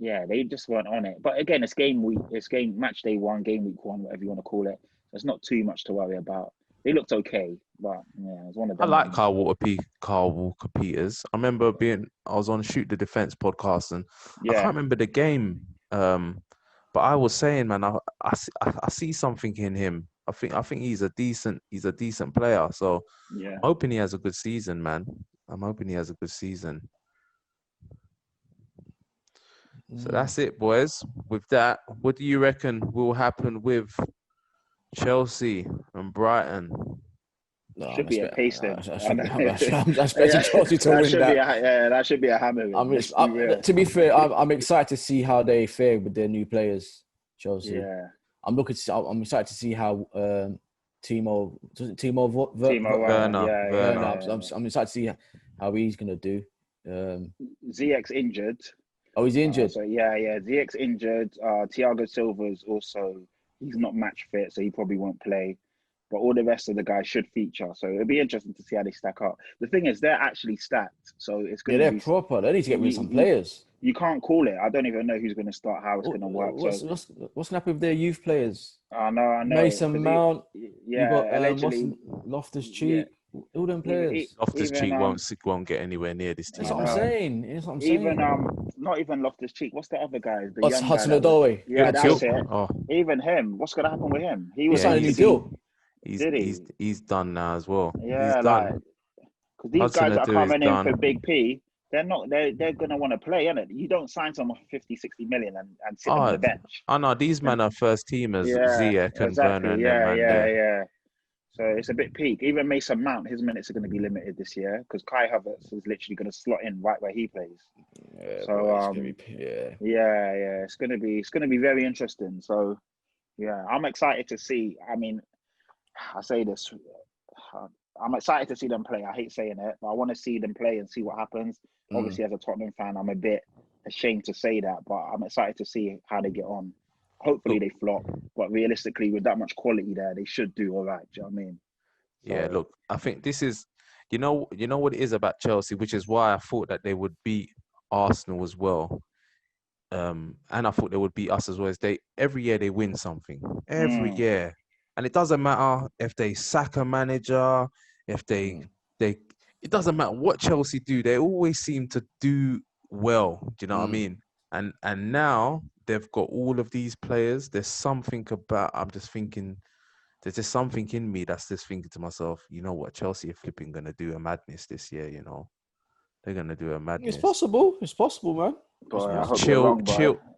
They just weren't on it. But again, it's game week. It's match day 1, game week 1, whatever you want to call it. There's not too much to worry about. They looked okay, But yeah, it's one of I them like ones. Carl Walker Peters. I remember I was on Shoot the Defense podcast, and I Yeah, can't remember the game. But I was saying, man, I see something in him. I think he's a decent player. So yeah. I'm hoping he has a good season, man. I'm hoping he has a good season. So that's it, boys. With that, what do you reckon will happen with Chelsea and Brighton? No, Should be a pasting. I'm expecting Chelsea to win should that. be that should be a hammering. Let's be real. To be fair, I'm excited to see how they fare with their new players, Chelsea. Yeah. I'm excited to see how Timo Werner. Werner. I'm excited to see how he's gonna do. ZX injured. Oh, he's injured. So yeah. ZX injured. Thiago Silva's also, he's not match fit, so he probably won't play. But all the rest of the guys should feature. So it'll be interesting to see how they stack up. The thing is, they're actually stacked. So it's going to be proper. They need to get rid of some players. You can't call it. I don't even know who's going to start, how it's going to work. What's going to happen with their youth players? I know. Mason Mount. Yeah, you got allegedly. Loftus-Cheek. Yeah. All them players. Loftus-Cheek won't get anywhere near this team. That's what I'm saying. Even not even Loftus-Cheek. What's the other guy? The young Hudson-Odoi. Yeah, that's it. Oh. Even him. What's going to happen with him? He signed a new deal. He's done now as well. Yeah, he's done. Because these guys that are coming in for Big P, they're going to want to play, innit? You don't sign someone for 50, 60 million and sit on the bench. I know, these men are first teamers, Ziyech and Werner and them, yeah. So it's a bit peak. Even Mason Mount, his minutes are going to be limited this year because Kai Havertz is literally going to slot in right where he plays. Yeah, so it's going to be very interesting. So yeah, I'm excited to see. I mean, I say this, I'm excited to see them play. I hate saying it, but I want to see them play and see what happens. Obviously, as a Tottenham fan, I'm a bit ashamed to say that, but I'm excited to see how they get on. Hopefully they flop, but realistically, with that much quality there, they should do all right. Do you know what I mean? So, yeah, look, I think this is, you know what it is about Chelsea, which is why I thought that they would beat Arsenal as well. And I thought they would beat us as well. Every year they win something. Every year. And it doesn't matter if they sack a manager, if it doesn't matter what Chelsea do. They always seem to do well. Do you know what I mean? And now they've got all of these players. There's something about, I'm just thinking, there's just something in me that's just thinking to myself, you know what, Chelsea are flipping going to do a madness this year, you know. They're going to do a madness. It's possible, man.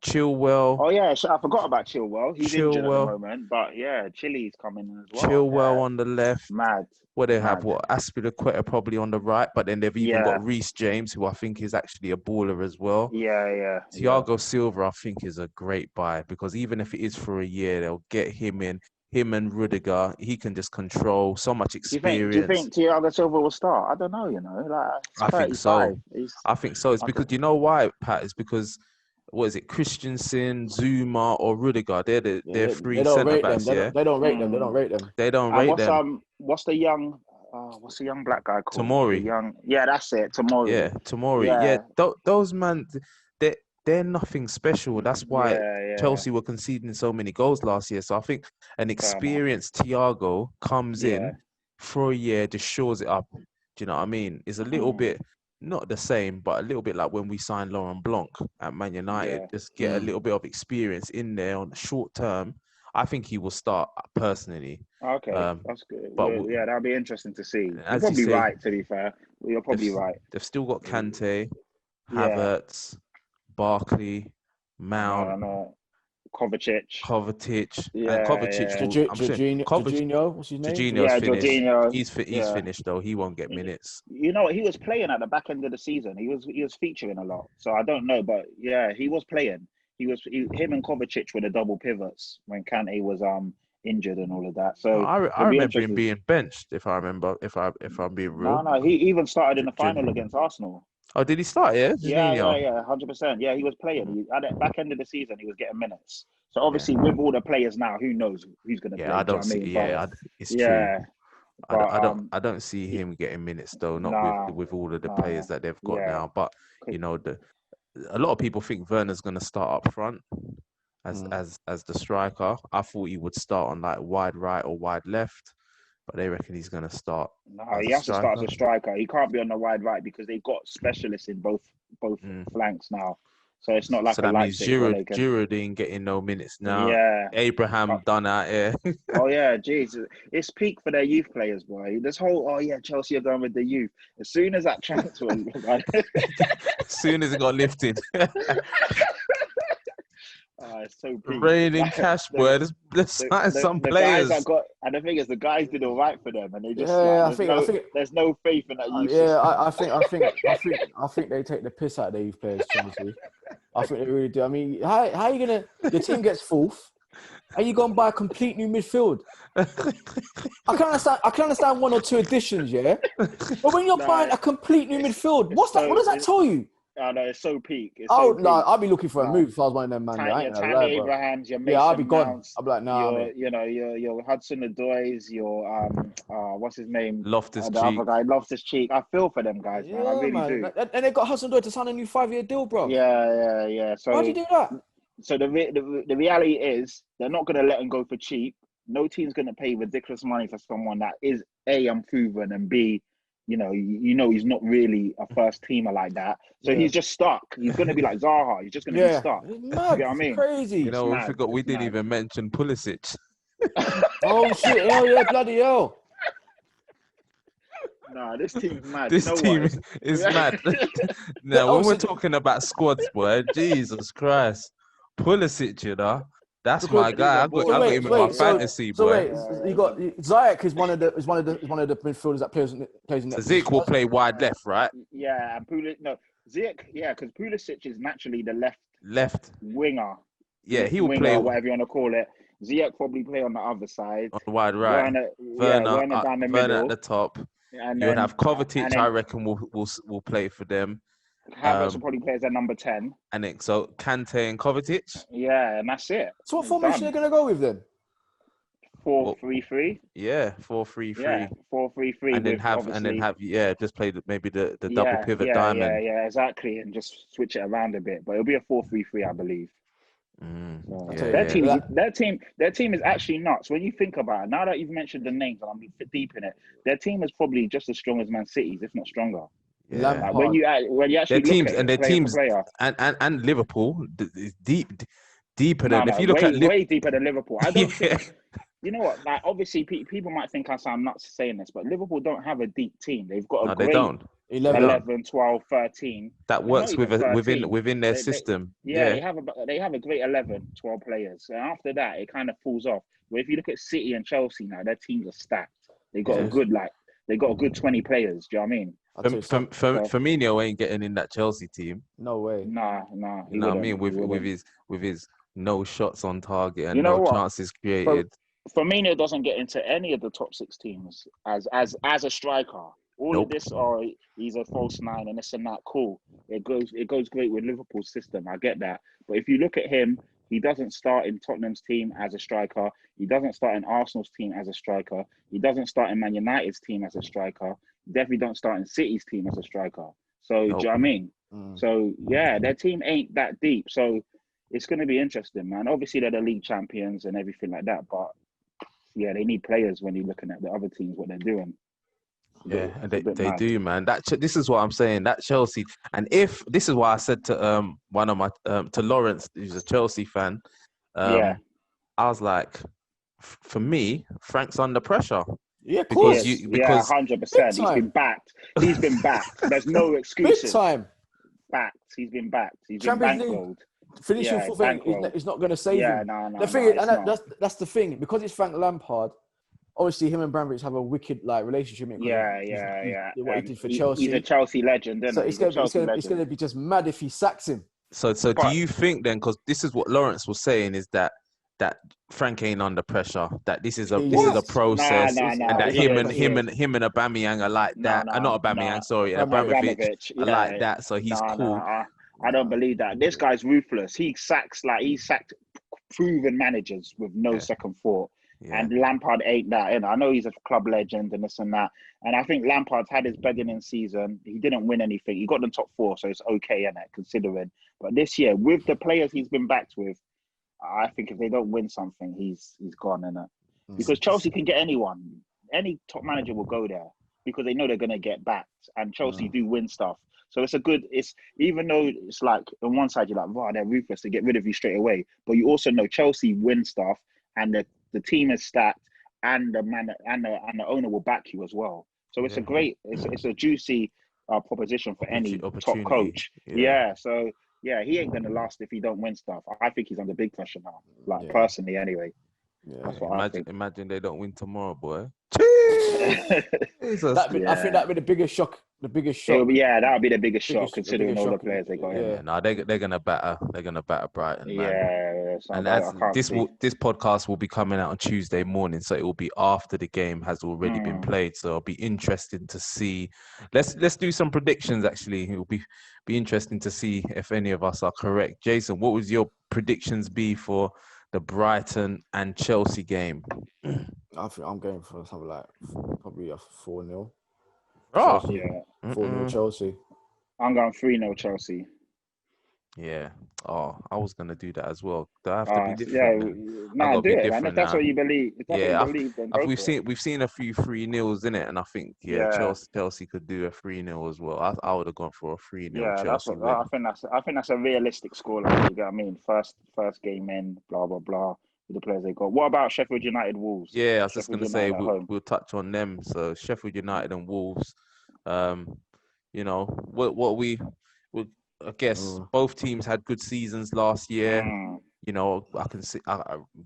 Chilwell. Oh yeah, I forgot about Chilwell. He's injured at the moment, but yeah, Chilly's coming as well. Chilwell on the left. Mad. Where they have Aspilicueta probably on the right, but then they've even got Reece James, who I think is actually a baller as well. Yeah. Thiago Silva, I think, is a great buy because even if it is for a year, they'll get him in. Him and Rudiger, he can just control so much experience. Do you think Thiago Silva will start? I don't know, you know. I think so. I think so. It's because, you know why, Pat? It's because, what is it, Christensen, Zuma, or Rudiger? They're three centre-backs, They don't rate them. They don't rate them. What's the young black guy called? Tomori. Yeah, that's it. Tomori. Yeah, Tomori. Yeah, those man, they're nothing special. That's why Chelsea were conceding so many goals last year. So I think an experienced Thiago comes in for a year, just shores it up. Do you know what I mean? It's a little bit, not the same, but a little bit like when we signed Laurent Blanc at Man United. Just get a little bit of experience in there on the short term. I think he will start personally. Okay, that's good. But that'll be interesting to see. You're probably right, to be fair. You're probably right. They've still got Kante, Havertz, Barkley, Mount, Kovacic. And Kovacic. Jorginho, what's his name? Jorginho's finished. Jorginho. He's finished though. He won't get minutes. You know, he was playing at the back end of the season. He was featuring a lot. So I don't know, but yeah, he was playing. Him and Kovacic were the double pivots when Kante was injured and all of that. So I remember him being benched. If I'm being real. No, he even started in the final against Arsenal. Oh, did he start? Yeah, 100%. Yeah, he was playing. At the back end of the season, he was getting minutes. So obviously, with all the players now, who knows who's going to play? I don't see. It's true. I don't see him getting minutes though. Not with all of the players that they've got now. But you know, a lot of people think Werner's going to start up front as the striker. I thought he would start on like wide right or wide left. but they reckon he's going to start. No, as he a has to start as a striker. striker. He can't be on the wide right because they've got specialists in both flanks now. So it's not like So a that means Leipzig where they can. Giroud ain't getting no minutes now. Yeah. Abraham done out here. Oh yeah, Jesus. It's peak for their youth players, boy. This whole Chelsea are going with the youth. As soon as that transfer As soon as it got lifted. it's so peak. Raining cash, boy. There's some the players. guys that got, and the thing is, the guys did all right for them, and they just there's no faith in that youth system. I think they take the piss out of the youth players, Chelsea. I think they really do. I mean, how are you gonna? Your team gets fourth, and you go and buy a complete new midfield. I can understand one or two additions, yeah. But when you're buying a complete new midfield, what's that? What does that tell you? Oh no, it's so peak. I'll be looking for a move if I was one of them, man. Your Tammy Abrahams, your Mason I'll be gone. Mounts, I'll be like, nah, your Hudson Odois, your what's his name? Loftus-Cheek. The other guy, Loftus-Cheek. I feel for them guys, man. I really do. And they got Hudson Odois to sign a new 5-year deal, bro. Yeah. So why'd you do that? So the reality is they're not going to let him go for cheap. No team's going to pay ridiculous money for someone that is A, unproven, and B, he's not really a first teamer like that. So he's just stuck. He's going to be like Zaha. He's just going to be stuck. It's mad. You know what I mean? Crazy. We forgot we didn't even mention Pulisic. Oh shit! Oh yeah, bloody hell! Nah, this team's mad. This team is mad. Now, when we're talking about squads, boy, Jesus Christ, Pulisic, that's my guy. I got him in my fantasy, boy. So you got Ziyech is one of the midfielders that plays in that. So Ziyech will play wide left, right? Yeah, and Ziyech, because Pulisic is naturally the left winger. Yeah, he will winger, play whatever you want to call it. Ziyech probably play on the other side, on the wide right. Werner down the middle at the top. And you would have Kovacic, I reckon, will play for them. Havertz will probably play as a number 10. And then, so Kante and Kovacic. Yeah, and that's it. So what formation are you going to go with then? 4-3-3. Yeah, 4-3-3. Yeah, 4-3-3. And then have just play maybe the double pivot diamond. Yeah, exactly, and just switch it around a bit. But it'll be a 4-3-3, I believe. Their team is actually nuts. When you think about it, now that you've mentioned the names and I'm deep in it, their team is probably just as strong as Man City's, if not stronger. Yeah. Like when you actually their teams and Liverpool is deeper than if you look at way deeper than Liverpool. I don't think. You know what? Like obviously, people might think I sound nuts saying this, but Liverpool don't have a deep team. They've got a great 11, 12, 13. That works within their system. They have a great 11, 12 players. And after that, it kind of falls off. Where if you look at City and Chelsea now, their teams are stacked. They got a good 20 players. Do you know what I mean? Firmino ain't getting in that Chelsea team. No way. Nah. You know what I mean? With his no shots on target and no chances created. Firmino doesn't get into any of the top 6 teams as a striker. All of this, he's a false 9 and this and that. Cool. It goes great with Liverpool's system. I get that. But if you look at him, he doesn't start in Tottenham's team as a striker. He doesn't start in Arsenal's team as a striker. He doesn't start in Man United's team as a striker. He definitely don't start in City's team as a striker. So, do you know what I mean? So, yeah, their team ain't that deep. So, it's going to be interesting, man. Obviously, they're the league champions and everything like that. But, yeah, they need players when you're looking at the other teams, what they're doing. Yeah, and they do, man. This is what I'm saying. That Chelsea, and if this is why I said to one of my to Lawrence, who's a Chelsea fan, I was like, for me, Frank's under pressure. Yeah, of course. Because 100%. He's been backed. There's no excuses. Big time. Backed. He's been backed. He's been bankrolled. Finishing full thing, he's not going to save him. The thing is, that's the thing. Because it's Frank Lampard. Obviously, him and Bramwich have a wicked relationship. Yeah. What he did for Chelsea. He's a Chelsea legend, isn't he? It's going to be just mad if he sacks him. So do you think then? Because this is what Lawrence was saying, is that Frank ain't under pressure. That this is a process, and that him and Aubameyang are like that. Not Aubameyang, sorry, Abramovich are like that. So he's cool. I don't believe that. This guy's ruthless. He sacked proven managers with no second thought. Yeah. And Lampard ain't that. And I know he's a club legend and this and that. And I think Lampard's had his beginning season. He didn't win anything. He got the top 4, so it's okay, innit, considering. But this year, with the players he's been backed with, I think if they don't win something, he's gone, innit? Because Chelsea can get anyone. any top manager will go there because they know they're gonna get backed, and Chelsea do win stuff. So it's even though it's like on one side you're like, wow, they're ruthless to get rid of you straight away, but you also know Chelsea win stuff, and the team is stacked, and the man and the owner will back you as well. So it's it's a juicy proposition for any top coach. Yeah. So yeah, he ain't gonna last if he don't win stuff. I think he's under big pressure now. Like personally, anyway. Yeah, that's what I think. Imagine they don't win tomorrow, boy. I think that'd be the biggest shock. The biggest shock. That would be the biggest shock considering all the players they got. Yeah, no, they're gonna batter. They're gonna batter Brighton, man. Yeah, and this podcast will be coming out on Tuesday morning, so it will be after the game has already been played. So it'll be interesting to see. Let's do some predictions. Actually, it will be interesting to see if any of us are correct. Jason, what would your predictions be for the Brighton and Chelsea game? I think I'm going for something like probably a 4-0. Oh, Chelsea. 4-0 Chelsea. I'm going 3-0 Chelsea. Yeah. Oh, I was gonna do that as well. Do I have to be different? Do it, man. If that's what you believe. We've seen a few 3-0s in it, and I think Chelsea could do a 3-0 as well. I would have gone for a 3-0 Chelsea. I think that's a realistic scoreline. You get what I mean? First game in, blah blah blah. With the players they got. What about Sheffield United Wolves? Yeah, I was just gonna say we'll touch on them. So Sheffield United and Wolves. I guess both teams had good seasons last year. You know,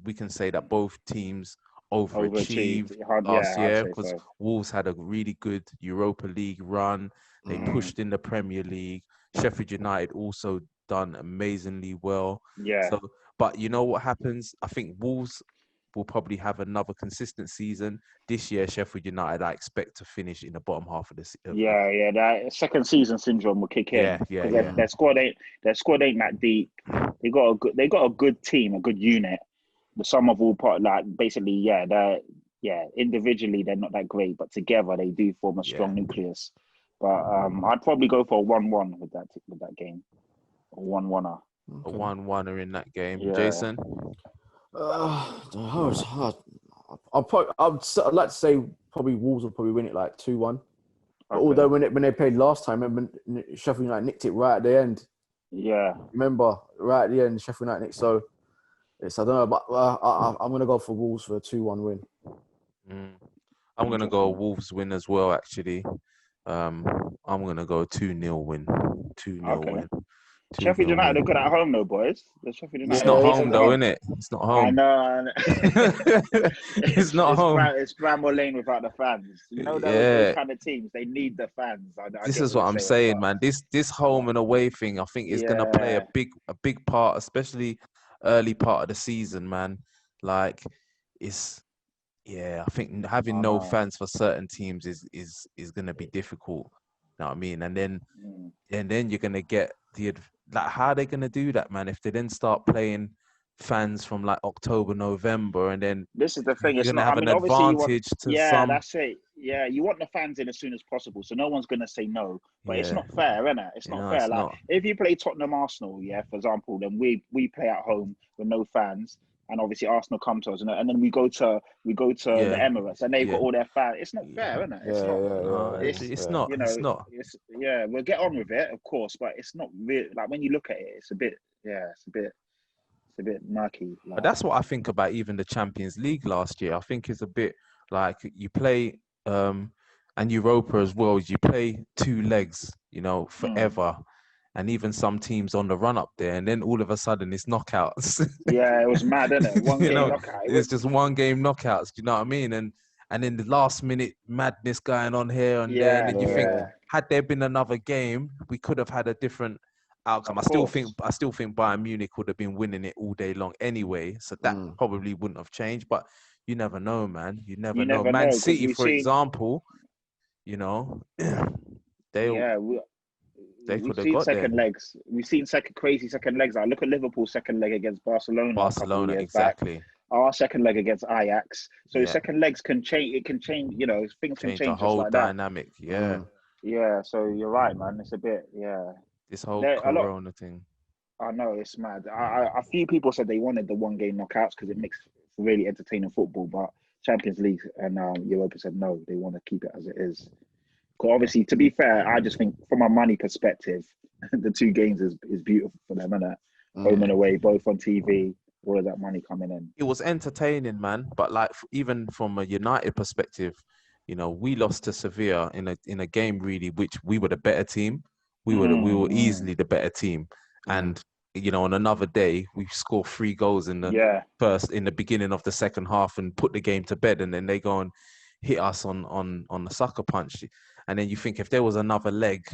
we can say that both teams overachieved last year because Wolves had a really good Europa League run. They pushed in the Premier League. Sheffield United also done amazingly well. Yeah. So, but you know what happens? I think Wolves will probably have another consistent season. This year, Sheffield United, I expect to finish in the bottom half of the season. That second season syndrome will kick in. Their squad ain't that deep. They got a good team, a good unit. The sum of all part, like basically, individually they're not that great, but together they do form a strong nucleus. But I'd probably go for a 1-1 with that game, a 1-1er. A 1-1er in that game, Jason. It's hard. I'd like to say probably Wolves will probably win it like 2-1. Okay. Although when they played last time, remember Sheffield United nicked it right at the end. Yeah. Remember right at the end, Sheffield United nicked. So I don't know, but I'm gonna go for Wolves for a 2-1 win. I'm gonna go Wolves win as well. Actually, I'm gonna go 2-0 win. 2-0 win. Sheffield United are good at home, though, boys. It's not home, though, isn't it? It's not home. I know. It's not home. It's Bramwell Lane without the fans. You know, those kind of teams, they need the fans. This is what I'm saying, man. This home and away thing, I think, is gonna play a big part, especially early part of the season, man. Like, I think having no fans for certain teams is gonna be difficult. You know what I mean? And then you're gonna get how are they gonna do that, man? If they then start playing fans from like October, November, and then this is the thing, you're gonna have an advantage to some. That's it. Yeah, you want the fans in as soon as possible, so no one's gonna say no. But it's not fair, innit? It's not fair. Like if you play Tottenham, Arsenal, for example, then we play at home with no fans. And obviously Arsenal come to us, and then we go to the Emirates, and they've got all their fans. It's not fair, isn't it? It's not. We'll get on with it, of course, but it's not real. Like when you look at it, it's a bit murky. Like. But that's what I think about even the Champions League last year. I think it's a bit like you play, and Europa as well. You play 2 legs, forever. And even some teams on the run up there, and then all of a sudden it's knockouts. Yeah, it was mad, isn't it? One game knockout. It's just one game knockouts. Do you know what I mean? And then the last minute madness going on here and there. And then you think, had there been another game, we could have had a different outcome. I still think Bayern Munich would have been winning it all day long anyway. So that probably wouldn't have changed. But you never know, man. You never know. Man City, for example, We've seen second legs. We've seen crazy second legs. I look at Liverpool's second leg against Barcelona. Exactly. Our second leg against Ajax. So second legs can change. It can change. Things can change the whole like dynamic. That. Yeah. So you're right, man. It's a bit. Yeah. This whole Corona thing. I know it's mad. A few people said they wanted the 1 game knockouts because it makes really entertaining football, but Champions League, and Europa said no, they want to keep it as it is. Because obviously, to be fair, I just think from a money perspective, the two games is beautiful for them, isn't it? Home and away, both on TV, all of that money coming in. It was entertaining, man. But like even from a United perspective, we lost to Sevilla in a game really, which we were the better team. We were easily the better team, and on another day we score 3 goals in the beginning of the second half and put the game to bed, and then they go and hit us on the sucker punch. And then you think if there was another leg,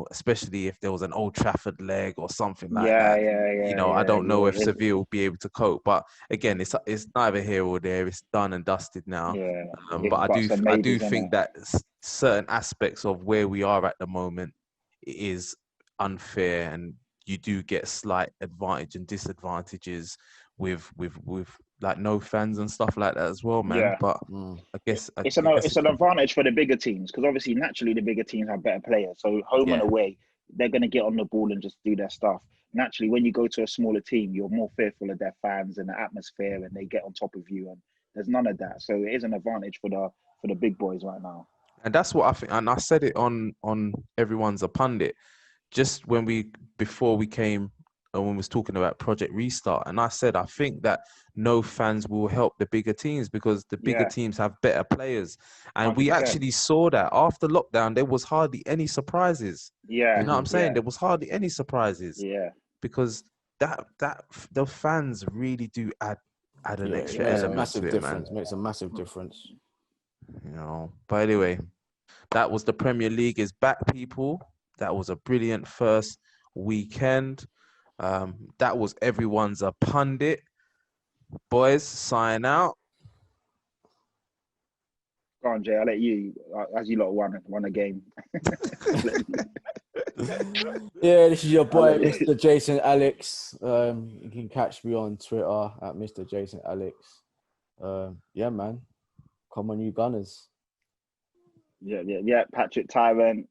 especially if there was an Old Trafford leg or something like that, I don't know if Seville will be able to cope. But again, it's neither here or there. It's done and dusted now. Yeah, but I do think that certain aspects of where we are at the moment is unfair, and you do get slight advantage and disadvantages with like no fans and stuff like that as well, man. Yeah. But I guess it's an advantage for the bigger teams, because obviously naturally the bigger teams have better players. So home and away, they're going to get on the ball and just do their stuff. Naturally, when you go to a smaller team, you're more fearful of their fans and the atmosphere, and they get on top of you. And there's none of that. So it is an advantage for the big boys right now. And that's what I think. And I said it on Everyone's a Pundit, just before we came, when we was talking about Project Restart, and I said I think that no fans will help the bigger teams because the bigger teams have better players, and 100%. we actually saw that after lockdown there was hardly any surprises. Yeah, you know what I'm saying? There was hardly any surprises. Yeah, because that the fans really do add an extra makes element a massive to it, difference. man. Makes a massive difference. But anyway, that was the Premier League is back, people. That was a brilliant first weekend. That was Everyone's a Pundit. Boys, sign out. Go on, Jay. I'll let you, as you lot won a game. Yeah, this is your boy, Mr. Jason Alex. You can catch me on Twitter at Mr. Jason Alex. Yeah, man. Come on, you Gunners. Yeah. Patrick Tyrant.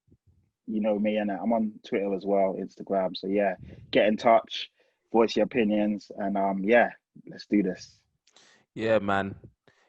You know me, and I'm on Twitter as well, Instagram. So yeah, get in touch, voice your opinions, and let's do this. Yeah, man.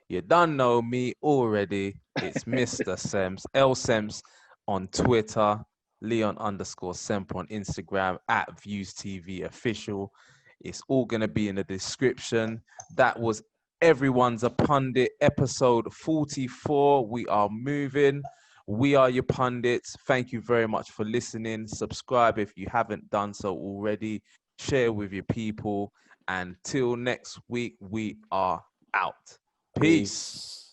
You don't know me already. It's Mr. Semps, L Semps on Twitter, Leon_Semp on Instagram, at Views TV Official. It's all gonna be in the description. That was Everyone's a Pundit, episode 44. We are moving. We are your pundits. Thank you very much for listening. Subscribe if you haven't done so already. Share with your people. And till next week, we are out. Peace.